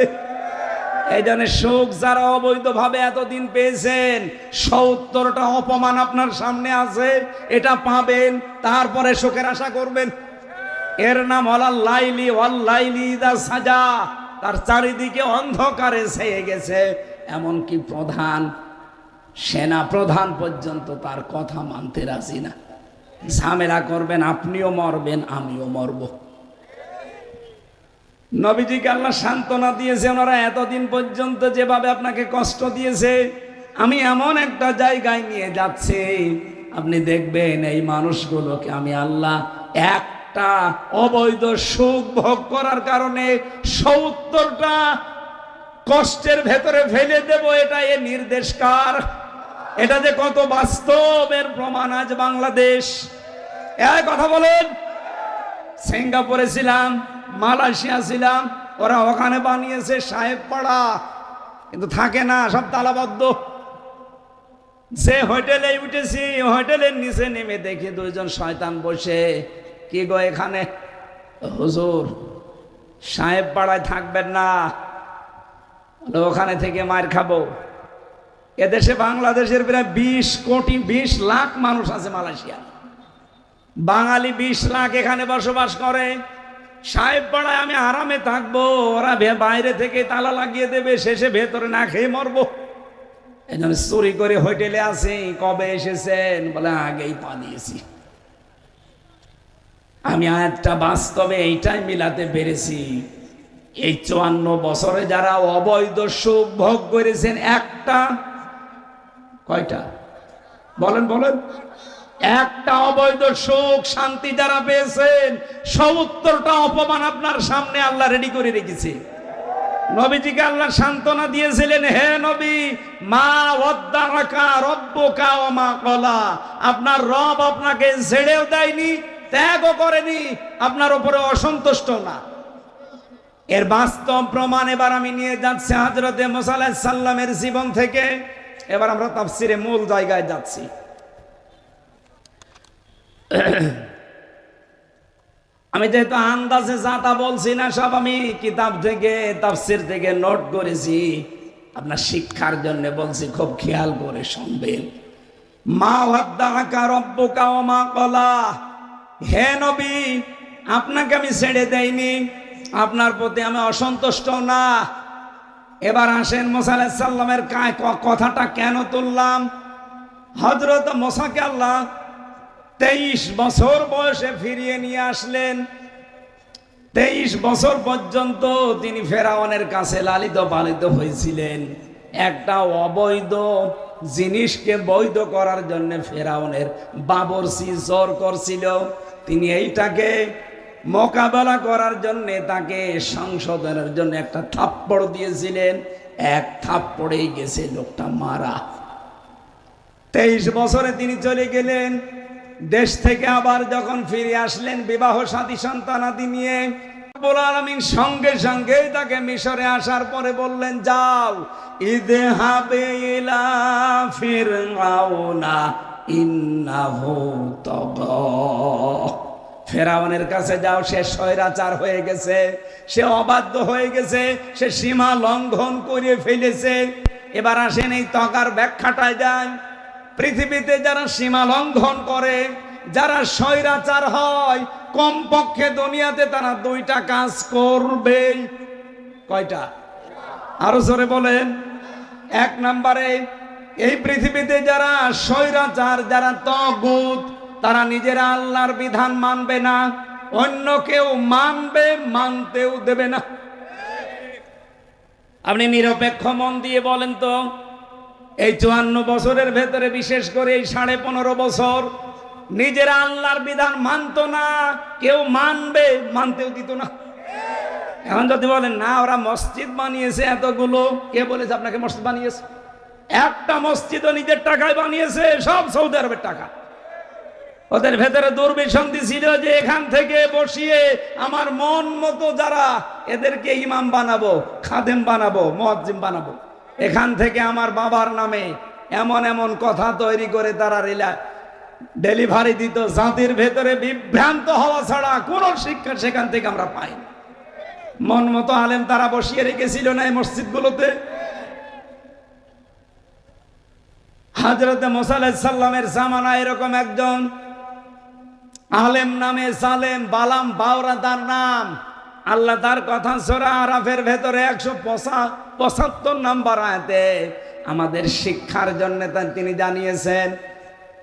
A: এই জন্য সুখ যারা অবৈধভাবে এতদিন পেয়েছেন, ৭০টা অপমান আপনার সামনে আছে, এটা পাবেন, তারপরে সুখের আশা করবেন। এর নাম লাইলি ওয়াল্লাইলি ইযা সাজা। তার চারিদিকে অন্ধকারে ছেয়ে গেছে, এমনকি প্রধান সেনা প্রধান পর্যন্ত তার কথা মানতে রাজি না। ঝামেলা করবেন, আপনিও মরবেন, আমিও মরব। নবীজিকে আল্লাহ সান্ত্বনা দিয়েছে, ওনারা এতদিন পর্যন্ত যেভাবে আপনাকে কষ্ট দিয়েছে, আমি এমন একটা জায়গায় নিয়ে যাচ্ছি, আপনি দেখবেন এই মানুষগুলোকে আমি আল্লাহ একটা অবৈধ সুখ ভোগ করার কারণে ৭০টা কষ্টের ভেতরে ফেলে দেব। এটা এ নির্দেশ কার? এটা যে কত বাস্তবের প্রমাণ আজ বাংলাদেশ। এই কথা বলেন। সিঙ্গাপুরে ছিলাম, মালয়েশিয়া ছিলাম, ওরা ওখানে বানিয়েছে সাহেব পাড়া, কিন্তু থাকে না, সব তালাবদ্ধ। যে হোটেলে উঠেছি, হোটেলের নিচে নেমে দেখি দুইজন শয়তান বসে। কি গো এখানে? হুজুর সাহেব পাড়ায় থাকবেন না, ওখানে থেকে মার খাবো। এদেশে বাংলাদেশের প্রায় ২০ কোটি ২০ লাখ মানুষ আছে মালয়েশিয়া, বাঙালি ২০ লাখ এখানে বসবাস করে। সাহেব পাড়ায় আমি আরামে থাকবো, ওরা বাইরে থেকে তালা লাগিয়ে দেবে, শেষে ভেতরে না খেয়ে মরবো। এই জন্য চুরি করে হোটেলে আসি। কবে এসেছেন? বলে আগেই পালিয়েছি। আমি একটা বাস্তবে এইটাই মিলাতে পেরেছি, এই ৫৪ বছরে যারা অবৈধ সুখ ভোগ করেছেন, একটা কয়টা বলেন বলেন, একটা অবৈধ সুখ শান্তি যারা পেয়েছেন, ৭০টা অপমান আপনার সামনে আল্লাহ রেডি করে রেখেছে। নবীজিকে আল্লাহ সান্ত্বনা দিয়েছিলেন, হে নবী, মা ওয়াদ্দাআকা রব্বুকা ওয়া মা ক্বালা। আপনার রব আপনাকে ছেড়েও দেয়নি, ত্যাগও করেনি, আপনার উপরে অসন্তুষ্ট না। এর বাস্তব প্রমাণ এবার আমি নিয়ে যাচ্ছি হযরতে মুসা আলাইহিস সালামের জীবন থেকে। এবার আমরা তাফসীরে মূল জায়গায় যাচ্ছি। আমি যেহেতু আন্দাজে যা তা বলছি না, সব আমি কিতাব থেকে তাফসীর থেকে নোট করেছি, আপনার শিক্ষার জন্য বলছি, খুব খেয়াল করে শুনবেন। মা ওয়াদ্দাআকা রব্বুকা ওয়া মা ক্বালা। হে নবী, আপনাকে আমি ছেড়ে দেইনি, আপনার প্রতি আমি অসন্তুষ্ট না। এবার আসেন মুসা আলাইহিস সালামের কথাটা কেন তুললাম। হযরত মুসাকে আল্লাহ ২৩ বছর বয়সে ফিরিয়ে নিয়ে আসলেন। ২৩ বছর পর্যন্ত তিনি ফেরাউনের কাছে লালিত পালিত হয়েছিলেন। একটা অবৈধ জিনিসকে বৈধ করার জন্য ফেরাউনের বাবরচি জোর করছিল। তিনি এইটাকে মোকাবেলা করার জন্য তাকে সংশোধনের জন্য একটা থাপ্পড় দিয়েছিলেন। এক থাপ্পড়েই গেছে লোকটা মারা। ২৩ বছরে তিনি চলে গেলেন। দেশ থেকে আবার যখন ফিরে আসলেন বিবাহ সাথী সন্তানাদি নিয়ে, রব্বুল আলামিন সঙ্গে সঙ্গে তাকে মিশরে আসার পরে বললেন, যাও ইযহাবে ইলা ফিরআউনা ইন্নাহু তাগা। ফেরাউনের কাছে যাও, সে স্বৈরাচার হয়ে গেছে, সে অবাধ্য হয়ে গেছে, সে সীমা লঙ্ঘন করে ফেলেছে। এবার আসেন এই তগার ব্যাখ্যাটায় যান। পৃথিবীতে যারা সীমা লঙ্ঘন করে, যারা স্বৈরাচার হয়, কমপক্ষে দুনিয়াতে তারা দুইটা কাজ করবে। কয়টা? আরো জোরে বলেন। এক নম্বরে, এই পৃথিবীতে যারা স্বৈরাচার, যারা তাগুত, তারা নিজেরা আল্লাহর বিধান মানবে না, অন্য কেউ মানবে, মানতেও দেবে না। আপনি নিরপেক্ষ মন দিয়ে বলেন তো, এই ৫৪ বছরের ভেতরে, বিশেষ করে এই ১৫.৫ বছর, নিজেরা আল্লাহর বিধান মানতো না, কেউ মানবে, মানতেও দিত না। এখন যদি বলেন না ওরা মসজিদ বানিয়েছে এতগুলো, কে বলেছে আপনাকে মসজিদ বানিয়েছে? একটা মসজিদও নিজের টাকায় বানিয়েছে, সব সৌদি আরবের টাকা। ওদের ভেতরে দুর্বিসন্ধি ছিল যে এখান থেকে বসিয়ে আমার মন মতো যারা, এদেরকে ইমাম বানাবো, খাদেম বানাবো, মুয়াজ্জিম বানাবো। এখান থেকে আমার বাবার নামে এমন এমন কথা তৈরি করে তারা ডেলিভারি দিত। জাতির ভেতরে বিভ্রান্ত হওয়া ছাড়া কোন শিক্ষা সেখান থেকে আমরা পাই না। মন মতো আলেম তারা বসিয়ে রেখেছিল না এই মসজিদগুলোতে। হযরত মুসা আলাইহিস সালামের জামানায় এরকম একজন আলেম নামে সালেম বালাম বাওরা তার নাম। আল্লাহ তার কথা সূরা আরাফের ভেতরে 175 নম্বর আয়াতে আমাদের শিক্ষার জন্য তিনি জানিয়েছেন।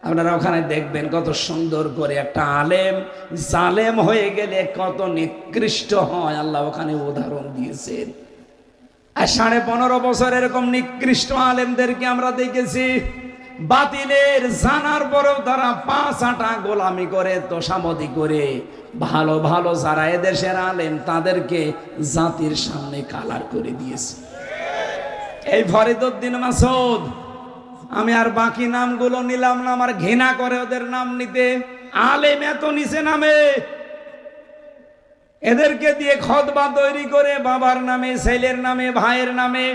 A: আপনারা ওখানে দেখবেন কত সুন্দর করে একটা আলেম জালেম হয়ে গেলে কত নিকৃষ্ট হয়, আল্লাহ ওখানে উদাহরণ দিয়েছেন। আর 15.5 বছর এরকম নিকৃষ্ট আলেমদেরকে আমরা দেখেছি, বাতিলের জানার পরেও তারা 5 আটা গোলামি করে তোষামদি করে ভালো ভালো যারা এদেশের আলেম তাদেরকে জাতির সামনে কালার করে দিয়েছে। এই ফরিদউদ্দিন মাসুদ, আমি আর বাকি নামগুলো নিলাম না, আমার ঘৃণা করে ওদের নাম নিতে। আলেম এত নিচে নামে, এদেরকে দিয়ে খতবা তৈরি করে বাবার নামে, ছেলের নামে, ভাইয়ের নামে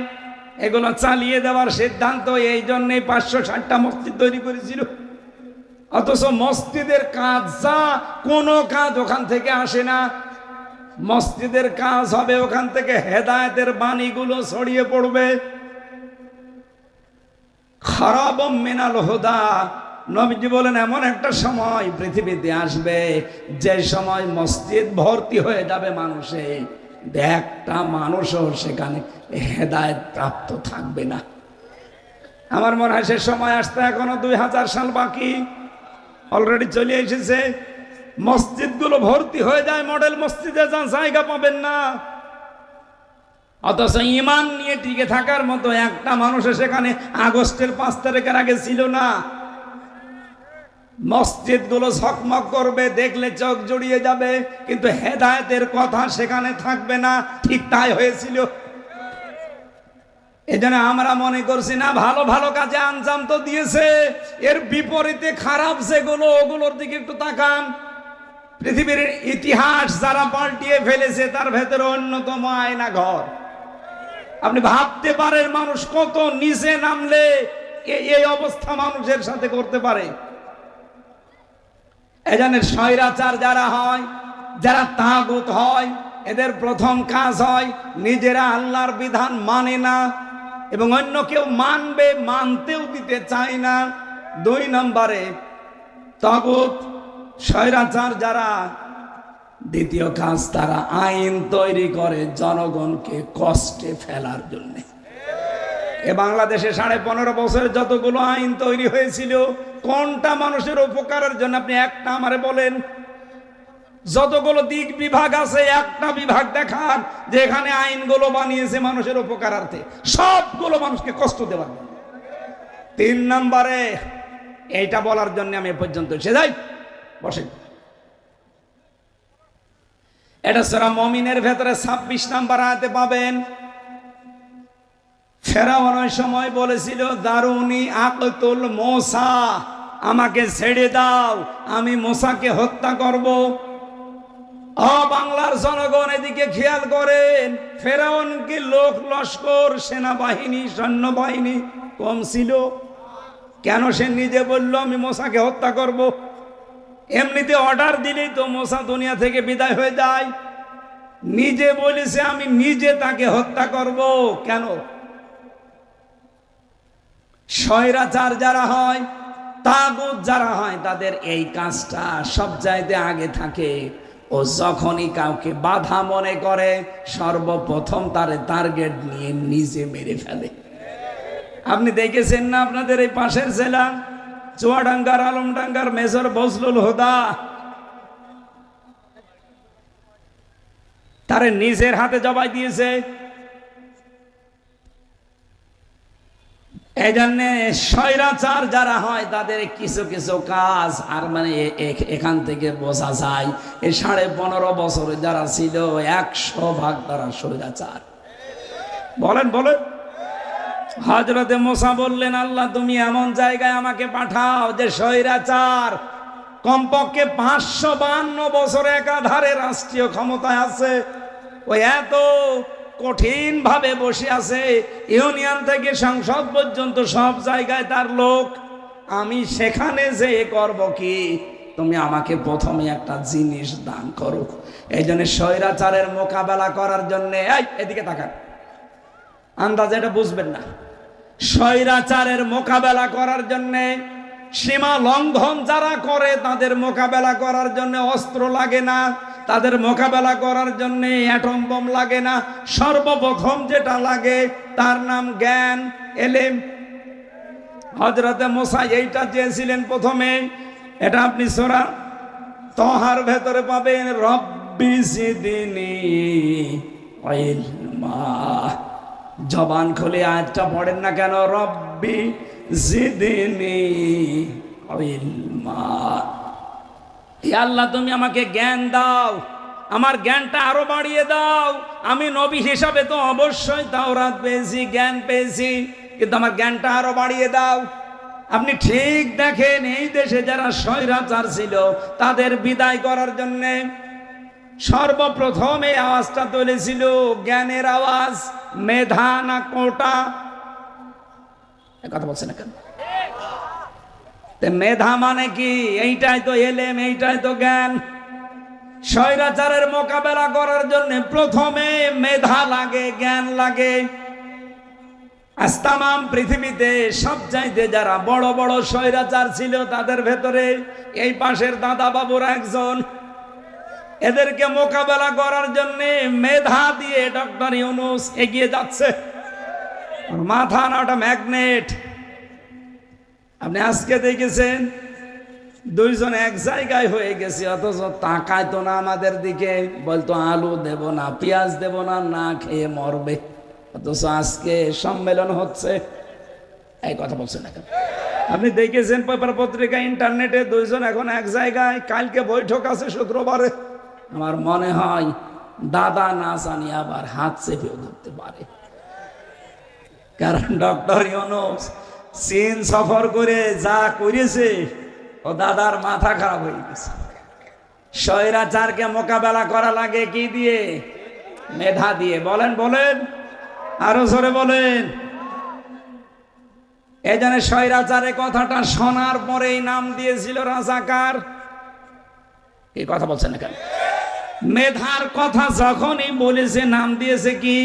A: এগুলো চালিয়ে দেওয়ার সিদ্ধান্ত। এই জন্যে 560টা মসজিদ তৈরি করেছিল। অথচ মসজিদের কাজ যা, কোনো কাজ ওখান থেকে আসে না। মসজিদের কাজ হবে ওখান থেকে হেদায়েতের বাণীগুলো ছড়িয়ে পড়বে। খারাপ মিনাল হুদা, নবীজি বলেন এমন একটা সময় পৃথিবীতে আসবে যে সময় মসজিদ ভর্তি হয়ে যাবে মানুষে, একটা মানুষও সেখানে হেদায়েত প্রাপ্ত থাকবে না। আমার মনে হয় সে সময় আসতে এখনো 2000 সাল বাকি, অলরেডি চলে এসেছে। মসজিদগুলো ভর্তি হয়ে যায়, মডেল মসজিদে যান জায়গা পাবেন না। অথচ ঈমান নিয়ে টিকে থাকার মতো একটা মানুষও সেখানে আগস্টের 5 তারিখের আগে ছিল না। মসজিদগুলো ঝকমক করবে, দেখলে চোখ জুড়িয়ে যাবে, কিন্তু হেদায়েতের কথা সেখানে থাকবে না। ঠিক তাই হয়েছিল। এজন্য আমরা মনে করছি না ভালো ভালো কাজে আঞ্জাম তো দিয়েছে, এর বিপরীতে খারাপ যেগুলো ওগুলোর দিকে একটু তাকান। পৃথিবীর ইতিহাস যারা পাল্টিয়ে ফেলেছে তার ভেতরে অন্যতম আয়না ঘর। আপনি ভাবতে পারেন মানুষ কত নিচে নামলে এই অবস্থা মানুষের সাথে করতে পারে। এজন্য স্বৈরাচার যারা হয়, যারা তাগুত হয়, এদের প্রথম কাজ হয় নিজেরা আল্লাহর বিধান মানে না এবং অন্য কেউ মানবে মানতেও দিতে চায় না। 2 নম্বরে তাগুত স্বৈরাচার যারা, দ্বিতীয় কাজ তারা আইন তৈরি করে জনগণকে কষ্টে ফেলার জন্য। এ বাংলাদেশে 15.5 বছরে যতগুলো আইন তৈরি হয়েছিল, কোনটা মানুষের উপকারের জন্য? আপনি একটা আমারে বলেন। যতগুলো দিক বিভাগ আছে, একটা বিভাগ দেখান যেখানে আইনগুলো বানিয়েছে মানুষের উপকারার্থে, সবগুলো মানুষকে কষ্ট দেওয়ার জন্য। 3 নম্বরে এইটা বলার জন্য আমি এ পর্যন্ত এসে যাই। বসে, এটা সূরা মুমিনের ভেতরে 26 নম্বর আয়াতে পাবেন। ফেরাউন ওই সময় বলেছিল দারুনি আকতুল মুসা, আমাকে ছেড়ে দাও, আমি মুসাকে হত্যা করব। বাংলার জনগণ এদিকে খেয়াল করেন, ফেরাউন কি লোক লস্কর, সেনাবাহিনী, সৈন্যবাহিনী কম ছিল? কেন সে নিজে বলল আমি মুসাকে হত্যা করব? এমনিতে অর্ডার দিলেই তো মুসা দুনিয়া থেকে বিদায় হয়ে যায়। নিজে বলেছে আমি নিজে তাকে হত্যা করব। কেন? স্বৈরাচার যারা হয়, তাগুত যারা হয়, তাদের এই কাজটা সব চাইতে আগে থাকে। ও যখনই কাউকে বাধা মনে করে সর্বপ্রথম তারে টার্গেট নিয়ে নিজে মেরে ফেলে। আপনি দেখেছেন না আপনাদের এই পাশের জেলা চুয়াডাঙ্গার আলমডাঙ্গার মেজর বজলুল হুদা, তারে নিজের হাতে জবাই দিয়েছে। এই জন্যে স্বৈরাচার যারা হয় তাদের কিছু কিছু কাজ আর মানে এখান থেকে বোঝা যায় এই 15.5 বছরে যারা ছিল 100% তারা স্বৈরাচার। বলেন বলেন। হযরতে মুসা বললেন আল্লাহ তুমি এমন জায়গায় আমাকে পাঠাও যে স্বৈরাচার কমপক্ষে 552 বছর একাধারে রাষ্ট্রীয় ক্ষমতায় আছে, ওই এত কঠিন ভাবে বসে আছে, ইউনিয়ন থেকে সংসদ পর্যন্ত সব জায়গায় তার লোক। আমি সেখানে যে করব কি? তুমি আমাকে প্রথমে একটা জিনিস দান করো। এই জন্য স্বৈরাচারের মোকাবেলা করার জন্য, এই এদিকে তাকান, আন্দাজে এটা বুঝবেন না, স্বৈরাচারের মোকাবেলা করার জন্য, সীমা লঙ্ঘন যারা করে তাদের মোকাবেলা করার জন্য অস্ত্র লাগে না, তাদের মোকাবেলা করার জন্য অ্যাটম বোম লাগে না। সর্বপ্রথম যেটা লাগে তার নাম জ্ঞান, এলেম। হযরতে মুসা এইটা চেয়েছিলেন প্রথমে, এটা আপনি সূরা তহার ভেতরে পাবেন, রব্বি জিদনি ইলমা। জবান খুলে আয়াতটা পড়েন না কেন, রব্বি জিদনি ইলমা। হে আল্লাহ, তুমি আমাকে জ্ঞান দাও, আমার জ্ঞানটা আরো বাড়িয়ে দাও। আমি নবী হিসাবে তো অবশ্যই তাওরাত পেয়েছি, জ্ঞান পেয়েছি, কিন্তু আমার জ্ঞানটা আরো বাড়িয়ে দাও। আপনি ঠিক দেখেন, এই দেশে যারা স্বৈরাচার ছিল তাদের বিদায় করার জন্য সর্বপ্রথম এই আওয়াজটা তুলেছিল জ্ঞানের আওয়াজ। মেধা না কোটা? কথা বলছে না কেন? মেধা মানে কি? এইটাই তো এলেম, এইটাই তো জ্ঞান। স্বৈরাচারের মোকাবেলা করার জন্য প্রথমে মেধা লাগে, জ্ঞান লাগে। আজ তামাম পৃথিবীতে সবচাইতে যারা বড় বড় স্বৈরাচার ছিল তাদের ভেতরে এই পাশের দাদা বাবুরা একজন। এদেরকে মোকাবেলা করার জন্য মেধা দিয়ে ডক্টর ইউনূস এগিয়ে যাচ্ছে। মাথা না ওটা ম্যাগনেট। আপনি আজকে দেখেছেন দুইজন এক জায়গায় হয়ে গেছে, অথচ তাকায় তো না আমাদের দিকে, বলতো আলু দেব না, পেঁয়াজ দেব না, না খেয়ে মরবে। অথচ আজকে সম্মেলন হচ্ছে, এই কথা বলছে না কেন? আপনি দেখেছেন পেপার পত্রিকা, ইন্টারনেটে, দুইজন এখন এক জায়গায়, কালকে বৈঠক আছে শুক্রবারে। আমার মনে হয় দাদা না জানি আবার হাত চেপেও ধরতে পারে, কারণ ডক্টর ইউনূস চীন সফর করে যা করেছে ও দাদার মাথা খারাপ হয়ে গেছে। স্বৈরাচারকে মোকাবেলা করা লাগে কি দিয়ে? মেধা দিয়ে। বলেন বলেন, আরো জোরে বলেন। এই জন্য স্বৈরাচারের কথাটা শোনার পরেই নাম দিয়েছিল রাজাকার। এই কথা বলছেন না কেন? মেধার কথা যখনই বলেছে নাম দিয়েছে কি?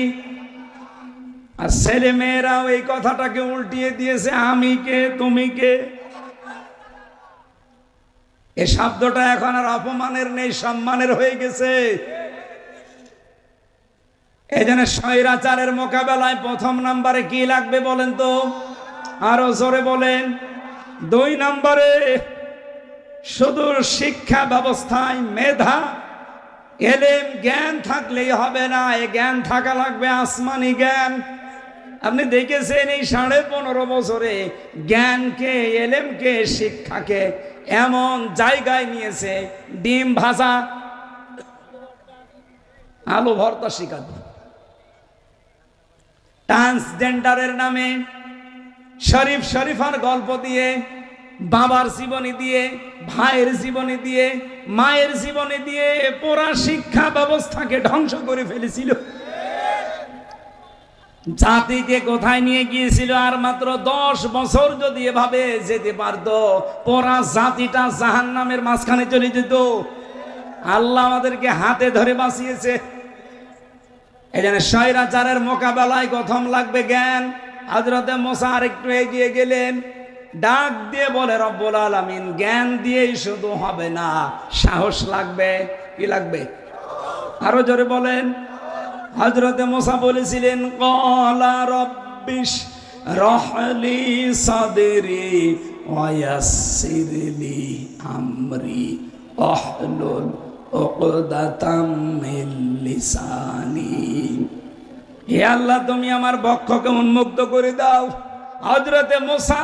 A: আর ছেলে মেয়েরাও এই কথাটাকে উল্টিয়ে দিয়েছে, আমি কে তুমি কে। এই শব্দটা এখন আর অপমানের নেই, সম্মানের হয়ে গেছে। এই জন্য স্বৈরাচারের মোকাবেলায় প্রথম নম্বরে কি লাগবে বলেন তো? আরো জোরে বলেন। 2 নম্বরে শুধু শিক্ষা ব্যবস্থায় মেধা, এলেম, জ্ঞান থাকলেই হবে না, এ জ্ঞান থাকা লাগবে আসমানি জ্ঞান। আপনি দেখেছেন এই 15.5 বছরে জ্ঞানকে, এলেমকে, শিক্ষাকে এমন জায়গায় নিয়েছে, ডিম ভাজা আলু ভর্তা শিখাতে, ট্রান্সজেন্ডারের নামে শরীফ শরীফার গল্প দিয়ে, বাবার জীবনী দিয়ে, ভাইয়ের জীবনী দিয়ে, মায়ের জীবনী দিয়ে পুরা শিক্ষা ব্যবস্থাকে ধ্বংস করে ফেলেছিল। জাতিকে কোথায় নিয়ে গিয়েছিল? আর মাত্র 10 বছর যদি এভাবে যেতে পারতো, পুরা জাতিটা জাহান্নামের মাঝখানে চলে যেত। আল্লাহ আমাদেরকে হাতে ধরে বাঁচিয়েছে। এই জন্য স্বৈরাচারের মোকাবেলায় প্রথম লাগবে জ্ঞান। হযরতে মুসা আরেকটু এগিয়ে গেলেন, ডাক দিয়ে বলে, রব্বুল আলামিন, জ্ঞান দিয়েই শুধু হবে না, সাহস লাগবে। কি লাগবে? আরো জোরে বলেন। হযরতে মুসা বলেছিলেন, ক্বালা রাব্বিশ রাহলি সাদরি ওয়া ইয়াসসিরলি আমরি ওয়াহলুল উকদাতাম মিন লিসানি। হে আল্লাহ, তুমি আমার বক্ষকে উন্মুক্ত করে দাও। হযরতে মুসা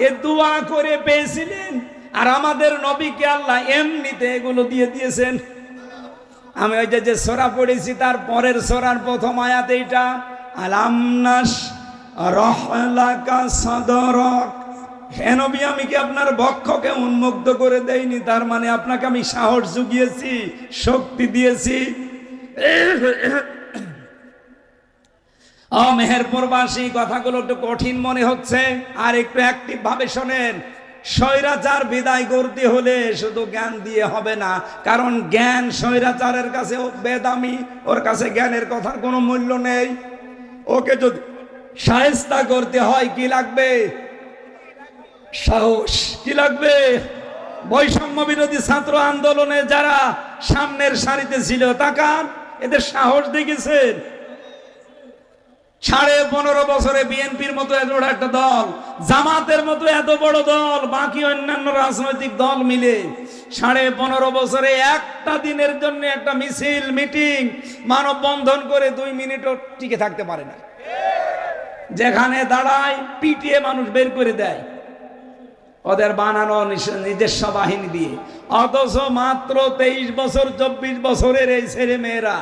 A: এ দোয়া করে পেয়েছিলেন, আর আমাদের নবীকে আল্লাহ এমনিতে এগুলো দিয়ে দিয়েছেন। আমি ওই যে সূরা পড়েছি তার পরের সূরার প্রথম আয়াত এইটা, আলাম নাশরাহ লাকা সাদরাক। হে নবী, আমি কি আপনার বক্ষকে উন্মুক্ত করে দেইনি? তার মানে আপনাকে আমি সাহস জুগিয়েছি, শক্তি দিয়েছি। মেহেরপুরবাসী, কথাগুলো একটু কঠিন মনে হচ্ছে, আর একটু অ্যাক্টিভ ভাবে শোনেন। স্বৈরাচার বিদায় করতে হলে শুধু জ্ঞান দিয়ে হবে না, কারণ জ্ঞান স্বৈরাচারের কাছে বেদামি, ওর কাছে জ্ঞানের কথার কোনো মূল্য নেই। ওকে যদি শায়েস্তা করতে হয় কি লাগবে? সাহস। কি লাগবে? বৈষম্য বিরোধী ছাত্র আন্দোলনে যারা সামনের সারিতে ছিল, তাকান এদের সাহস দেখেছেন? 15.5 বছরে বিএনপির মতো এত বড় একটা দল, জামাতের মতো এত বড় দল, বাকি অন্যান্য রাজনৈতিক দল মিলে 15.5 বছরে একটা দিনের জন্য একটা মিছিল, মিটিং, মানববন্ধন করে 2 মিনিটও টিকে থাকতে পারে না। যেখানে দাঁড়ায় পিটিয়ে মানুষ বের করে দেয় ওদের বানানো নিজস্ব বাহিনী দিয়ে। অথচ মাত্র 23 বছর 24 বছরের এই ছেলে মেয়েরা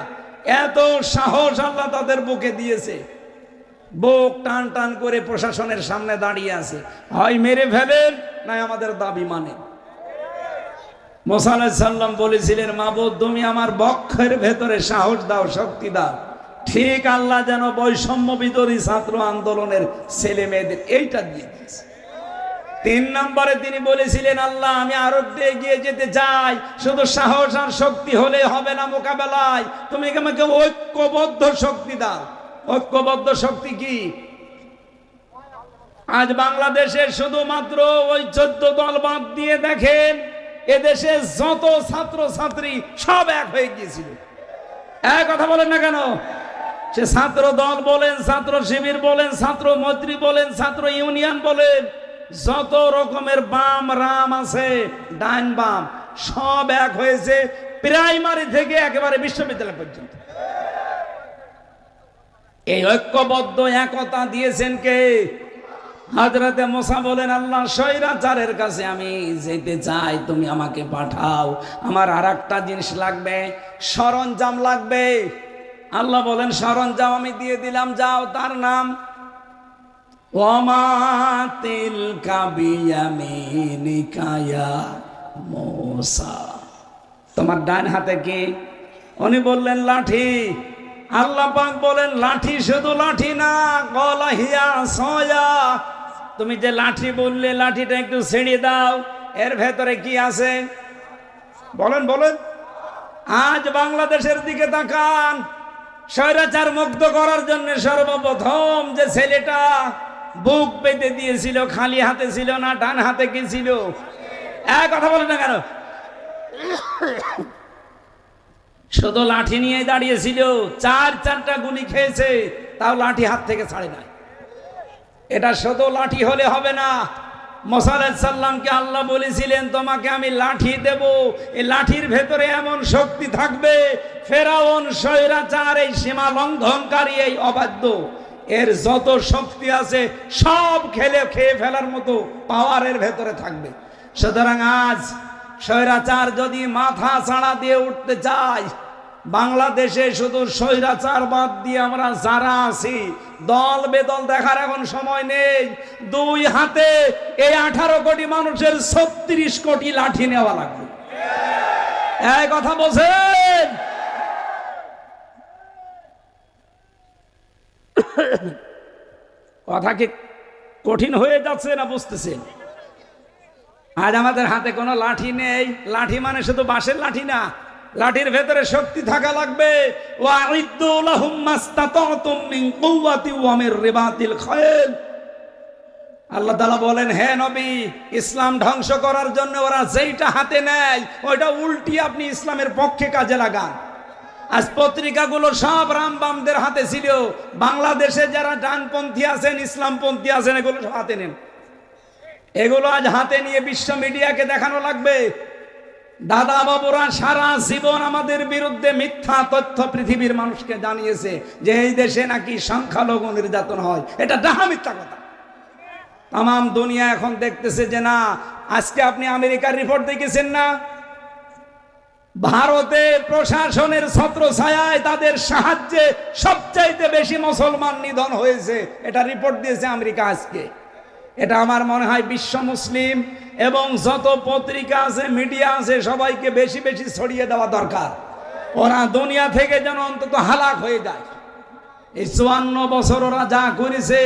A: এত সাহস আল্লাহ তাদের বুকে দিয়েছে, বুক টান টান করে প্রশাসনের সামনে দাঁড়িয়ে আছে, হয় মেরে ফেলেন নাই আমাদের দাবি মানে। মুসা আলাইহিস সালাম বলেছিলেন, মাবুদ তুমি আমার বক্ষের ভেতরে সাহস দাও, শক্তি দাও। ঠিক আল্লাহ যেন বৈষম্য বিরোধী ছাত্র আন্দোলনের ছেলে মেয়েদের এইটা দিয়ে দিয়েছে। 3 নম্বরে তিনি বলেছিলেন, আল্লাহ আমি আরো এগিয়ে যেতে চাই, শুধু সাহস আর শক্তি হলে হবে না মোকাবেলায়, তুমি আমাকে ঐক্যবদ্ধ শক্তি দাও। ঐক্যবদ্ধ শক্তি কি? আজ বাংলাদেশে শুধুমাত্র ওই 14 দল বাদ দিয়ে দেখেন, এদেশে যত ছাত্র ছাত্রী সব এক হয়ে গিয়েছিল। এক কথা বলেন না কেন? সে ছাত্র দল বলেন, ছাত্র শিবির বলেন, ছাত্র মৈত্রী বলেন, ছাত্র ইউনিয়ন বলেন, যত রকমের বাম রাম আছে, ডাইন বাম, সব এক হয়েছে প্রাইমারি থেকে একেবারে বিশ্ববিদ্যালয় পর্যন্ত। এই ঐক্যবদ্ধ একতা দিয়েছেন কে? হযরতে মুসা বলেন, আল্লাহ স্বৈরাচারের কাছে আমি যেতে চাই, তুমি আমাকে পাঠাও। আমার আরেকটা জিনিস লাগবে, সরঞ্জাম লাগবে। আল্লাহ বলেন, সরঞ্জাম আমি দিয়ে দিলাম, যাও। তার নাম ওয়ামা তিলকা বিয়ামিনিকা ইয়া মূসা। তোমার ডান হাতে কি? উনি বললেন লাঠি। আল্লাহ পাক বলেন, লাঠি শুধু লাঠি না, কলা হিয়া সয়া। তুমি যে লাঠি বললে, লাঠিটা একটু ছেড়ে দাও, এর ভেতরে কি আছে বলেন বলেন। আজ বাংলাদেশের দিকে তাকান, স্বৈরাচার মুক্ত করার জন্য সর্বপ্রথম যে ছেলেটা বুক পেতে দিয়েছিল, খালি হাতে ছিল না, ডান হাতে কি ছিল? এক কথা বলেন না কেন? শুধু লাঠি নিয়ে দাঁড়িয়েছিল, 4টা গুলি খেয়েছে, তাও লাঠি হাত থেকে ছাড়ে নাই। এটা শুধু লাঠি হলে হবে না। মুসা আলাইহিস সালামকে আল্লাহ বলেছিলেন, তোমাকে আমি লাঠি দেব, এই লাঠির ভেতরে এমন শক্তি থাকবে, ফেরাউন স্বৈরাচার, এই সীমা লঙ্ঘনকারী, এই অবাধ্য, এর যত শক্তি আছে সব খেয়ে ফেলার মতো পাওয়ারের ভেতরে থাকবে। সুতরাং আজ স্বৈরাচার যদি মাথা ছাড়া দিয়ে উঠতে চায়, বাংলাদেশে শুধু স্বৈরাচার বাদ দিয়ে আমরা যারা আছি, দল বেদল দেখার এখন সময় নেই। 2 হাতে এই 18 কোটি মানুষের 36 কোটি লাঠি নেওয়া লাগবে। এই কথা বলছেন? কথা কি কঠিন হয়ে যাচ্ছে না বুঝতেছেন? আজ আমাদের হাতে কোনো লাঠি নেই। লাঠি মানে শুধু বাঁশের লাঠি না, লাঠির ভেতরে শক্তি থাকা লাগবে। ওয়াইদু লাহুম মাসতাতাতুম মিন কুওয়াতি ওয়া মির রিবাতিল খায়ল। আল্লাহ তাআলা বলেন, হে নবী, ইসলাম ধ্বংস করার জন্য ওরা যেইটা হাতে নেয়, ওইটা উল্টি আপনি ইসলামের পক্ষে কাজে লাগান। আজ পত্রিকাগুলো সব রামবামদের হাতে ছিল। বাংলাদেশে যারা ডানপন্থী আছেন, ইসলামপন্থী আছেন, এগুলো সব হাতে নেন। এগুলো আজ হাতে নিয়ে বিশ্ব মিডিয়াকে দেখানো লাগবে। দাদা বাবুরা সারা জীবন আমাদের বিরুদ্ধে মিথ্যা তথ্য পৃথিবীর মানুষকে জানিয়েছে যে এই দেশে নাকি সংখ্যালঘু নির্যাতন হয়। এটা ডাহা মিথ্যা কথা। তাম দুনিয়া এখন দেখতেছে যে না। আজকে আপনি আমেরিকার রিপোর্ট দেখেছেন না? ভারতের প্রশাসনের ছত্রছায়ায়, তাদের সাহায্যে সবচাইতে বেশি মুসলমান নিধন হয়েছে। এটা রিপোর্ট দিয়েছে আমেরিকা আজকে। এটা আমার মনে হয় বিশ্ব মুসলিম এবং যত পত্রিকা আছে, মিডিয়া আছে, সবাইকে বেশি বেশি ছড়িয়ে দেওয়া দরকার। ওরা দুনিয়া থেকে যেন অন্তত হালাক হয়ে যায়। এই 54 বছর ওরা যা করেছে,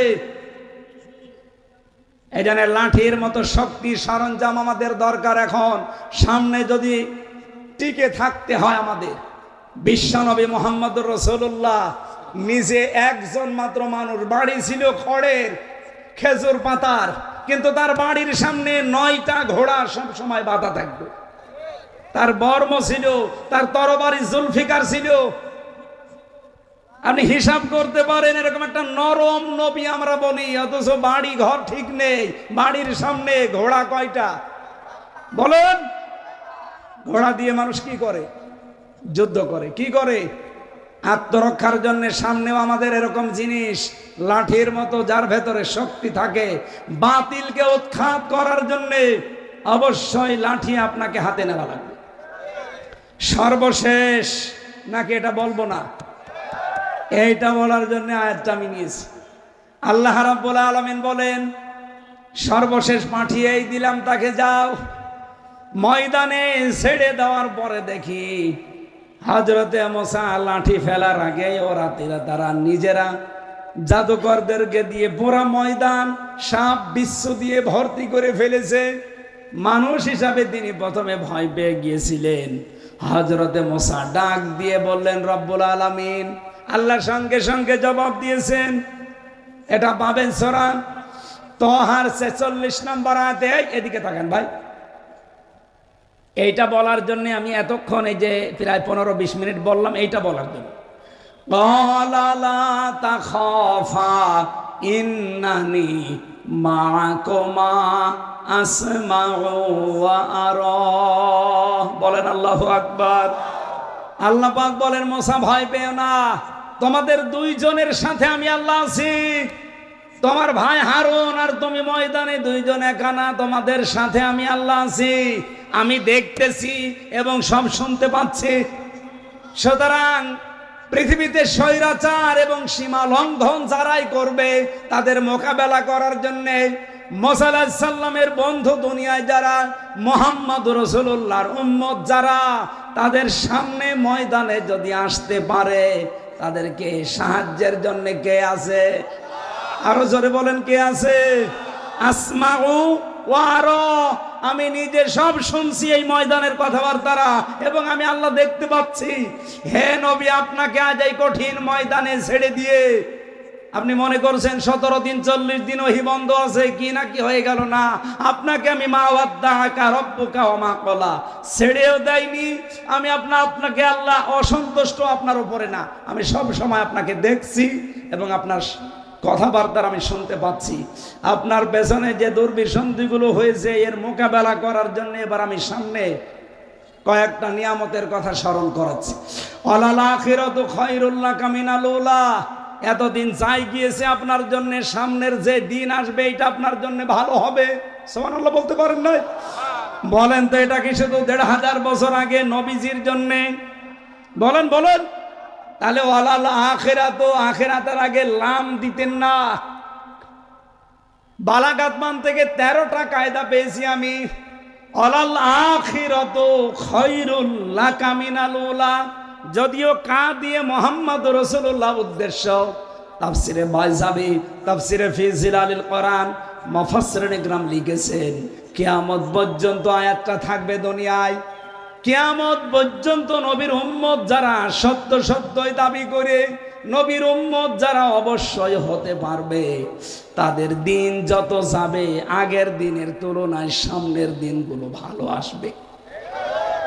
A: এই জন্য লাঠির মতো শক্তি সরঞ্জাম আমাদের দরকার। এখন সামনে যদি টিকে থাকতে হয় আমাদের, বিশ্বনবী মুহাম্মদুর রাসূলুল্লাহ নিজে একজন মাত্র মানুষ, বাড়ি ছিল খড়ের খেজুর পাতার, কিন্তু তার বাড়ির সামনে 9টা ঘোড়া সব সময় বাঁধা থাকতো। তার বর্ম ছিল, তার তরবারি জুলফিকার ছিল। আপনি হিসাব করতে পারেন, এরকম একটা নরম নবী আমরা বলি, অথচ বাড়ি ঘর ঠিক নেই, বাড়ির সামনে ঘোড়া কয়টা বলেন? ঘোড়া দিয়ে মানুষ কি করে? যুদ্ধ করে। কি করে? আত্মরক্ষার জন্য। সামনেও আমাদের এরকম জিনিস, লাঠির মতো যার ভেতরে শক্তি থাকে, বাতিলকে উৎখাত করার জন্য অবশ্যই লাঠি আপনাকে হাতে নেওয়া লাগবে। সর্বশেষ নাকি এটা বলবো না, এইটা বলার জন্য আয়াতটা আমি নিয়েছি। আল্লাহ রাব্বুল আলামিন বলেন, সর্বশেষ পাঠিয়েই দিলাম তাকে, যাও। ময়দানে ছেড়ে দেওয়ার পরে দেখি হযরতে মুসা লাঠি ফেলার আগে ওরা তারা নিজেরা জাদুকরদেরকে দিয়ে পুরা ময়দান সাপ বিচ্ছু দিয়ে ভর্তি করে ফেলেছে। মানুষ হিসাবে তিনি প্রথমে ভয় পেয়ে গিয়েছিলেন। হযরতে মুসা ডাক দিয়ে বললেন রব্বুল আলামিন। আল্লাহর সঙ্গে সঙ্গে জবাব দিয়েছেন। এটা পাবেন সূরা তাহার 46 নম্বর আয়াতে। এদিকে তাকান ভাই, এইটা বলার জন্য আমি এতক্ষণ এই যে প্রায় 15-20 মিনিট বললাম, এইটা বলার জন্য। ক্বালা লা তাখাফা ইন্নানি মাআকুমা আসমাউ ওয়া আরা। বলেন আল্লাহু আকবার। আল্লাহ পাক বলেন, মুসা ভয় পেও না, তোমাদের দুইজনের সাথে আমি আল্লাহ আছি। তোমার ভাই হারুন আর তুমি ময়দানে দুইজন একা না, তোমাদের সাথে আমি আল্লাহ আছি। আমি দেখতেছি এবং সব শুনতে পাচ্ছি। সুতরাং পৃথিবীতে স্বৈরাচার এবং সীমা লঙ্ঘন যারাই করবে, তাদের মোকাবেলা করার জন্য মুসা আলাইহিস সালামের বন্ধু দুনিয়ায় যারা, মুহাম্মদুর রাসূলুল্লাহর উম্মত যারা, তাদের সামনে ময়দানে যদি আসতে পারে, তাদেরকে সাহায্যের জন্য কে আছে? আরো জোরে বলেন, কে আছে? আসমাউ ওয়া আরা। আমি নিজে সব শুনছি এই ময়দানের কথাবার্তারা, এবং আমি আল্লাহ দেখতে পাচ্ছি। হে নবী, আপনাকে আজ এই কঠিন ময়দানে ছেড়ে দিয়ে আপনি মনে করছেন 17 দিন 40 দিন ওহী বন্ধ আছে, কি না কি হয়ে গেল। না, আপনাকে আমি মা ওয়াদ্দাআকা রাব্বুকা ওয়া মা ক্বালা ছেড়েও দেয়নি। আমি আপনাকে আল্লাহ অসন্তুষ্ট আপনার উপরে না, আমি সব সময় আপনাকে দেখছি এবং আপনার কথাবার্তার আমি শুনতে পাচ্ছি। আপনার পেছনে যে দুর্বিসন্ধিগুলো হয়েছে, এর মোকাবেলা করার জন্য এবার আমি সামনে কয়েকটা নিয়ামতের কথা স্মরণ করাচ্ছি। ওয়ালাল আখিরাতু খায়রুল লাকা মিনাল উলা। এতদিন যাই গিয়েছে আপনার জন্য, সামনের যে দিন আসবে এটা আপনার জন্য ভালো হবে। সুবহানাল্লাহ বলতে পারেন না? বলেন তো, এটা কি শুধু 1500 বছর আগে নবীজির জন্য? বলেন বলেন। তাহলে ওয়ালাল আখিরাতু, আখিরাতের আগে লাম দিতেন না। বালাগাত মান থেকে 13টা কায়দা পেয়েছি আমি। ওয়ালাল আখিরাতু খায়রুল লাকা মিনাল উলা। যদিও কা দিয়ে মুহাম্মদুর রাসূলুল্লাহ উদ্দেশ্য, তাফসিরে বাইজাবি, তাফসিরে ফি জিলালিল কোরআন, মুফাসসিরিন ইকরাম লিখেছেন, কিয়ামত পর্যন্ত আয়াতটা থাকবে দুনিয়ায়। কিয়ামত পর্যন্ত নবীর উম্মত যারা সত্যই দাবি করে, নবীর উম্মত যারা অবশ্যই হতে পারবে, তাদের দিন যত যাবে আগের দিনের তুলনায় সামনের দিনগুলো ভালো আসবে।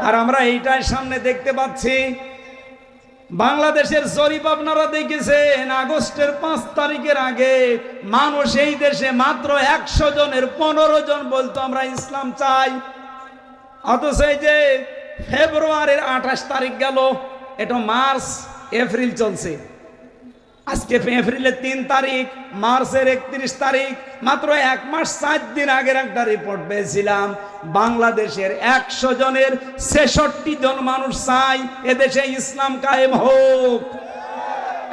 A: আর আমরা এইটাই সামনে দেখতে পাচ্ছি। বাংলাদেশের জরিপ আপনারা দেখেছেন, আগস্টের 5 তারিখের আগে মানুষ এই দেশে মাত্র 100 জনের 15 জন বলতো আমরা ইসলাম চাই। অথচ এই যে ফেব্রুয়ারির 28 তারিখ গেল, এটা মার্চ এপ্রিল চলছে, আজকে এপ্রিলের 3 তারিখ, মার্চের 31 তারিখ, মাত্র 1 মাস 4 দিন আগের একটা রিপোর্ট পেয়েছিলাম। বাংলাদেশের 100 জনের 66 জন মানুষ চাই এদেশে ইসলাম কায়েম হোক।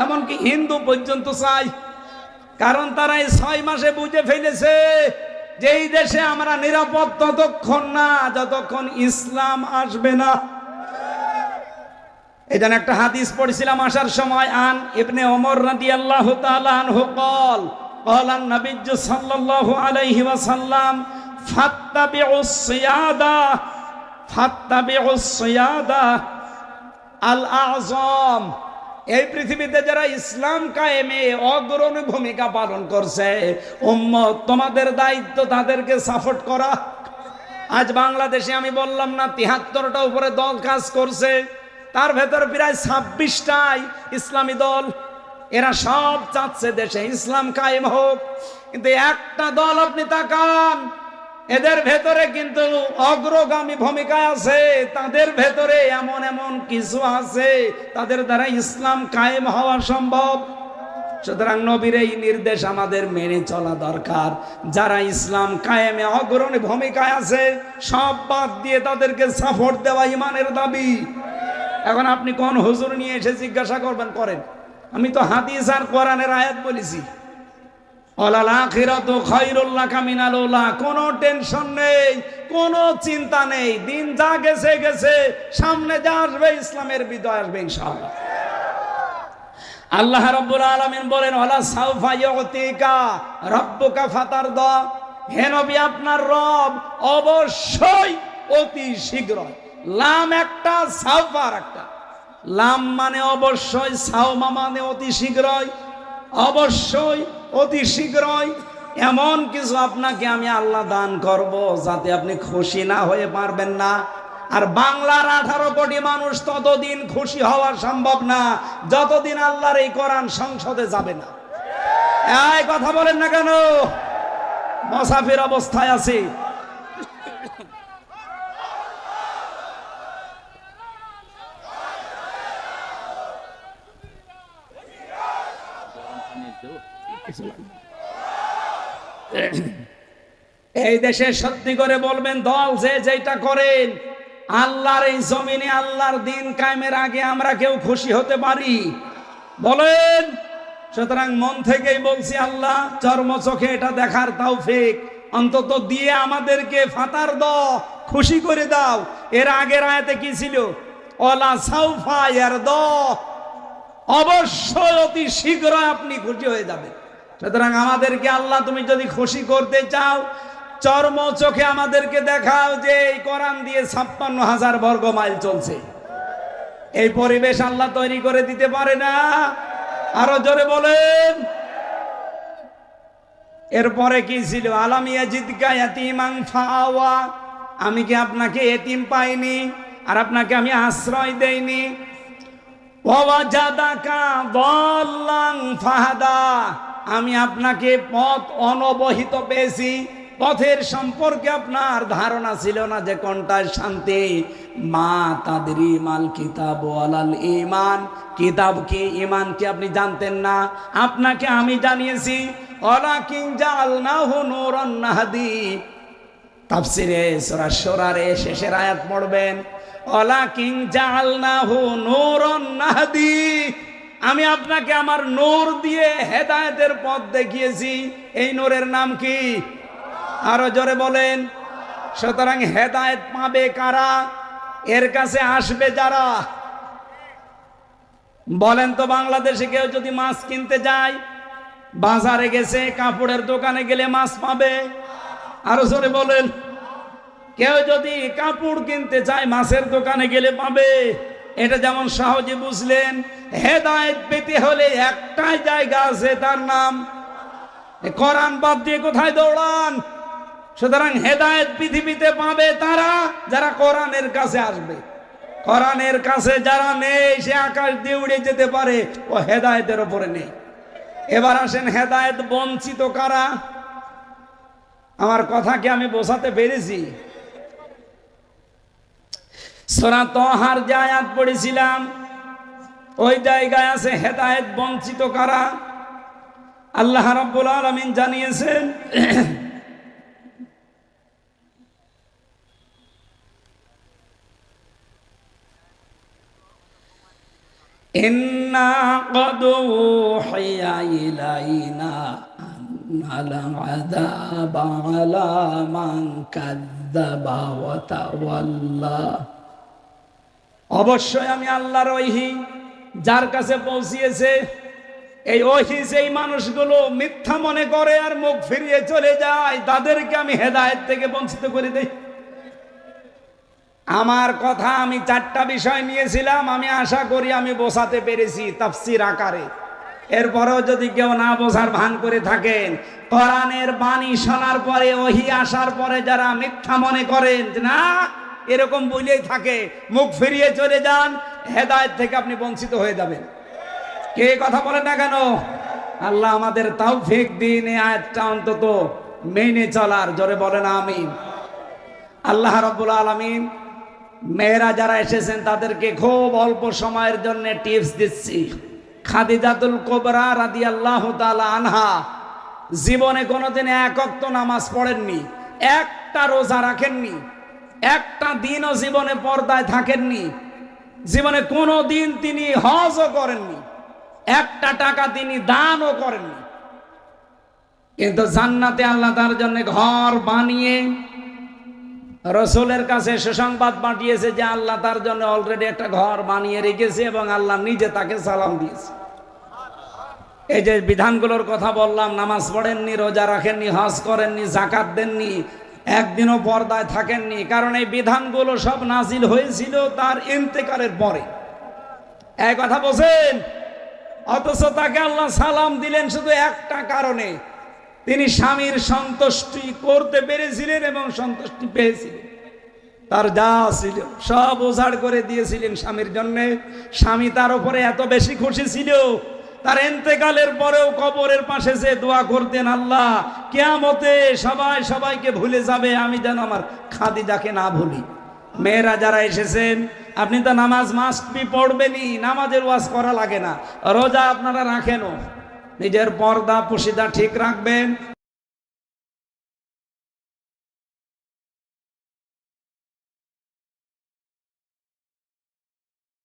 A: এমনকি হিন্দু পর্যন্ত চাই, কারণ তারা এই 6 মাসে বুঝে ফেলেছে যে এই দেশে আমরা নিরাপদ ততক্ষণ না যতক্ষণ ইসলাম আসবে না। এখানে একটা হাদিস পড়ছিলাম আসার সময়, আন ইবনে ওমর রাদিয়াল্লাহু তাআলা আনহু قال قال النبي صلى الله عليه وسلم فاتبعوا الصيادة الأعظم। এই পৃথিবীতে যারা ইসলাম কায়েমে অগ্রণী ভূমিকা পালন করছে, উম্মত তোমাদের দায়িত্ব তাদেরকে সাপোর্ট করা। আজ বাংলাদেশে আমি বললাম না ৭৩টা উপরে দল কাজ করছে, তার ভেতর প্রায় ২৬টাই ইসলামী দল। এরা সব চাচ্ছে দেশে ইসলাম কায়েম হোক, কিন্তু একটা দল আপনি তাকান, এদের ভেতরে কিন্তু অগ্রগামী ভূমিকায় আছে, তাদের ভেতরে এমন এমন কিছু আছে তাদের দ্বারা ইসলাম কায়েম হওয়া সম্ভব। সুতরাং নবীর এই নির্দেশ আমাদের মেনে চলা দরকার। যারা ইসলাম কায়েমে অগ্রণী ভূমিকায় আছে সব বাদ দিয়ে তাদেরকে সাপোর্ট দেওয়া ইমানের দাবি। এখন আপনি কোন হুজুর নিয়ে এসে জিজ্ঞাসা করবেন, করেন। আমি তো হাদিস আর কোরআনের আয়াত বলেছি, ওয়ালাল আখিরাতু খায়রুল লাকা মিনাল উলা। কোনো টেনশন নেই, কোনো চিন্তা নেই, দিন যা গেছে গেছে, সামনে যা আসবে ইসলামের বিজয় আসবে ইনশাআল্লাহ। আল্লাহ রাব্বুল আলামিন বলেন, ওয়ালা সাউফা ইউতিকা রাব্বুকা ফাতারদা। হে নবী, আপনার রব অবশ্যই অতি শীঘ্র। লাম একটা, সাউফার একটা। লাম মানে অবশ্যই, সাউমা মানে অতি শীঘ্রই। অবশ্যই, অতি শীঘ্রই এমন কিছু আপনাকে আমি আল্লাহ দান করব যাতে আপনি খুশি না হয়ে পারবেন না। আর বাংলার 18 কোটি মানুষ ততদিন খুশি হওয়া সম্ভব না যতদিন আল্লাহর এই কোরআন সংসদে যাবে না। এই কথা বলেন না কেন? মুসাফির অবস্থায় আছি। এই দেশে সত্যি করে বলবেন, দল যে যেটা করেন, আল্লাহর এই জমিনে আল্লাহর দিন কায়েমের আগে আমরা কেউ খুশি হতে পারি? বলেন। সুতরাং মন থেকেই বলছি, আল্লাহ চর্ম চোখে এটা দেখার তৌফিক অন্তত দিয়ে আমাদেরকে ফাতার দাও, খুশি করে দাও। এর আগের আয়াতে কি ছিল? ওয়ালা সাউফা ইয়ারদা, অবশ্যই অতি শীঘ্র আপনি খুশি হয়ে যাবেন। সুতরাং আমাদেরকে আল্লাহ তুমি যদি খুশি করতে চাও, চর্ম চোখে আমাদেরকে দেখাও যে এই কোরআন দিয়ে ৫৬,০০০ বর্গ মাইল চলছে। এই পরিবেশ আল্লাহ তৈরি করে দিতে পারে না? আরো জোরে বলেন। এরপরে কি ছিল? আলাম ইয়াজিদকা ইয়াতীমান ফাআওয়া। আমি কি আপনাকে এতিম পাইনি আর আপনাকে আমি আশ্রয় দেইনি? ওয়াজাদাকা দাল্লান ফাহাদা। আমি আপনাকে পথ অনবহিত পেয়েছি, পথের সম্পর্কে আপনার ধারণা ছিল না যে কোনটায় শান্তি। মা তাদরি মাল কিতাব ওয়ালাল ঈমান। কিতাব কি, ঈমান কি আপনি জানতেন না? আপনাকে আমি জানিয়েছি। ওয়ালাকিন জাআলনাহু নূরান নাহদি। তাফসিরে সূরা শুরার শেষের আয়াত পড়বেন, ওয়ালাকিন জাআলনাহু নূরান নাহদি। আমি আপনাকে আমার নূর দিয়ে হেদায়েতের পথ দেখিয়েছি। এই নূরের নাম কি? আরো জোরে বলেন। সুতরাং হেদায়েত পাবে কারা? এর কাছে আসবে যারা। বলেন তো, বাংলাদেশে কেউ যদি মাছ কিনতে যায়, বাজারে গেছে, কাপড়ের দোকানে গেলে মাছ পাবে? আরো জোরে বলেন। কেউ যদি কাপড় কিনতে চায়, মাছের দোকানে গেলে পাবে? এটা যেমন সহজে বুঝলেন। হেদায়েত পেতে হলে একটাই জায়গা আছে, তার নাম কোরআন। বাদ দিয়ে কোথায় দৌড়ান? সুতরাং হেদায়েত পৃথিবীতে পাবে তারা যারা কোরআনের কাছে আসবে। কোরআনের কাছে যারা নেই, সে আকাশ দিয়ে উড়ে যেতে পারে, ও হেদায়েতের উপরে নেই। এবার আসেন, হেদায়েত বঞ্চিত কারা? আমার কথা কি আমি বোঝাতে পেরেছি? সূরা তাহার যে আয়াত পড়েছিলাম, ওই জায়গায় আছে হেদায়েত বঞ্চিত কারা। আল্লাহ রাব্বুল আলামিন জানিয়েছেন, ইন্না ক্বাদ উহিয়া ইলাইনা আন্নাল আযাবা আলা মান কাযযাবা ওয়া তাওয়াল্লা। অবশ্যই আমি আল্লাহর ওহী যার কাছে পৌঁছিয়েছে, এই ওহি যেই মানুষগুলো মিথ্যা মনে করে আর মুখ ফিরিয়ে চলে যায়, তাদেরকে আমি হেদায়েত থেকে বঞ্চিত করে দেই। আমার কথা আমি 4টা বিষয় নিয়েছিলাম, আমি আশা করি আমি বোঝাতে পেরেছি তাফসীর আকারে। এরপরেও যদি কেউ না বোঝার ভান করে থাকেন, কোরআনের বাণী শোনার পরে, ওহি আসার পরে যারা মিথ্যা মনে করেন না এরকম বলেই থাকে, মুখ ফিরিয়ে চলে যান, হেদায়েত থেকে আপনি বঞ্চিত হয়ে যাবেন। কে কথা বলেন না কেন? আল্লাহ আমাদের তৌফিক দিন এই আয়াতটা অন্তত মেনে চলার। জোরে বলেন আমিন। আল্লাহ রাব্বুল আলামিন মেয়েরা যারা এসেছেন তাদেরকে খুব অল্প সময়ের জন্য টিপস দিচ্ছি। খাদিজাতুল কুবরা রাদিয়াল্লাহু তাআলা আনহা জীবনে কোনোদিন এক ওয়াক্ত নামাজ পড়েননি, একটা রোজা রাখেননি, একটা দিনও জীবনে পর্দায় থাকেননি, জীবনে কোনো দিন তিনি হজও করেননি, একটা টাকা তিনি দানও করেননি। কিন্তু জান্নাতে আল্লাহ তার জন্য ঘর বানিয়ে রসুলের কাছে সুসংবাদ পাঠিয়েছে যে আল্লাহ তার জন্য অলরেডি একটা ঘর বানিয়ে রেখেছে এবং আল্লাহ নিজে তাকে সালাম দিয়েছে। এই যে বিধানগুলোর কথা বললাম, নামাজ পড়েননি, রোজা রাখেননি, হজ করেননি, যাকাত দেননি, একদিনও পর্দায় থাকেননি, কারণ এই বিধানগুলো সব নাজিল হয়েছিল তার ইন্তেকালের পরে। এই কথা বোঝেন? অথচ তাকে আল্লাহ সালাম দিলেন শুধু একটা কারণে, তিনি স্বামীর সন্তুষ্টি করতে পেরেছিলেন এবং সন্তুষ্টি পেয়েছিলেন। তার যা ছিল সব উজাড় করে দিয়েছিলেন স্বামীর জন্য। স্বামী তার উপরে এত বেশি খুশি ছিল, তার ইন্তেকালের পরেও কবরের পাশে যে দোয়া করতেন, আল্লাহ কিয়ামতে সবাই সবাইকে ভুলে যাবে, আমি যেন আমার খাদিজাকে না ভুলি। মেয়েরা যারা এসেছেন, আপনি তো নামাজ মাস্ট বি পড়বেনই, নামাজের ওয়াজ করা লাগে না, রোজা আপনারা রাখেনও, নিজের পর্দা পুশিদা ঠিক রাখবেন,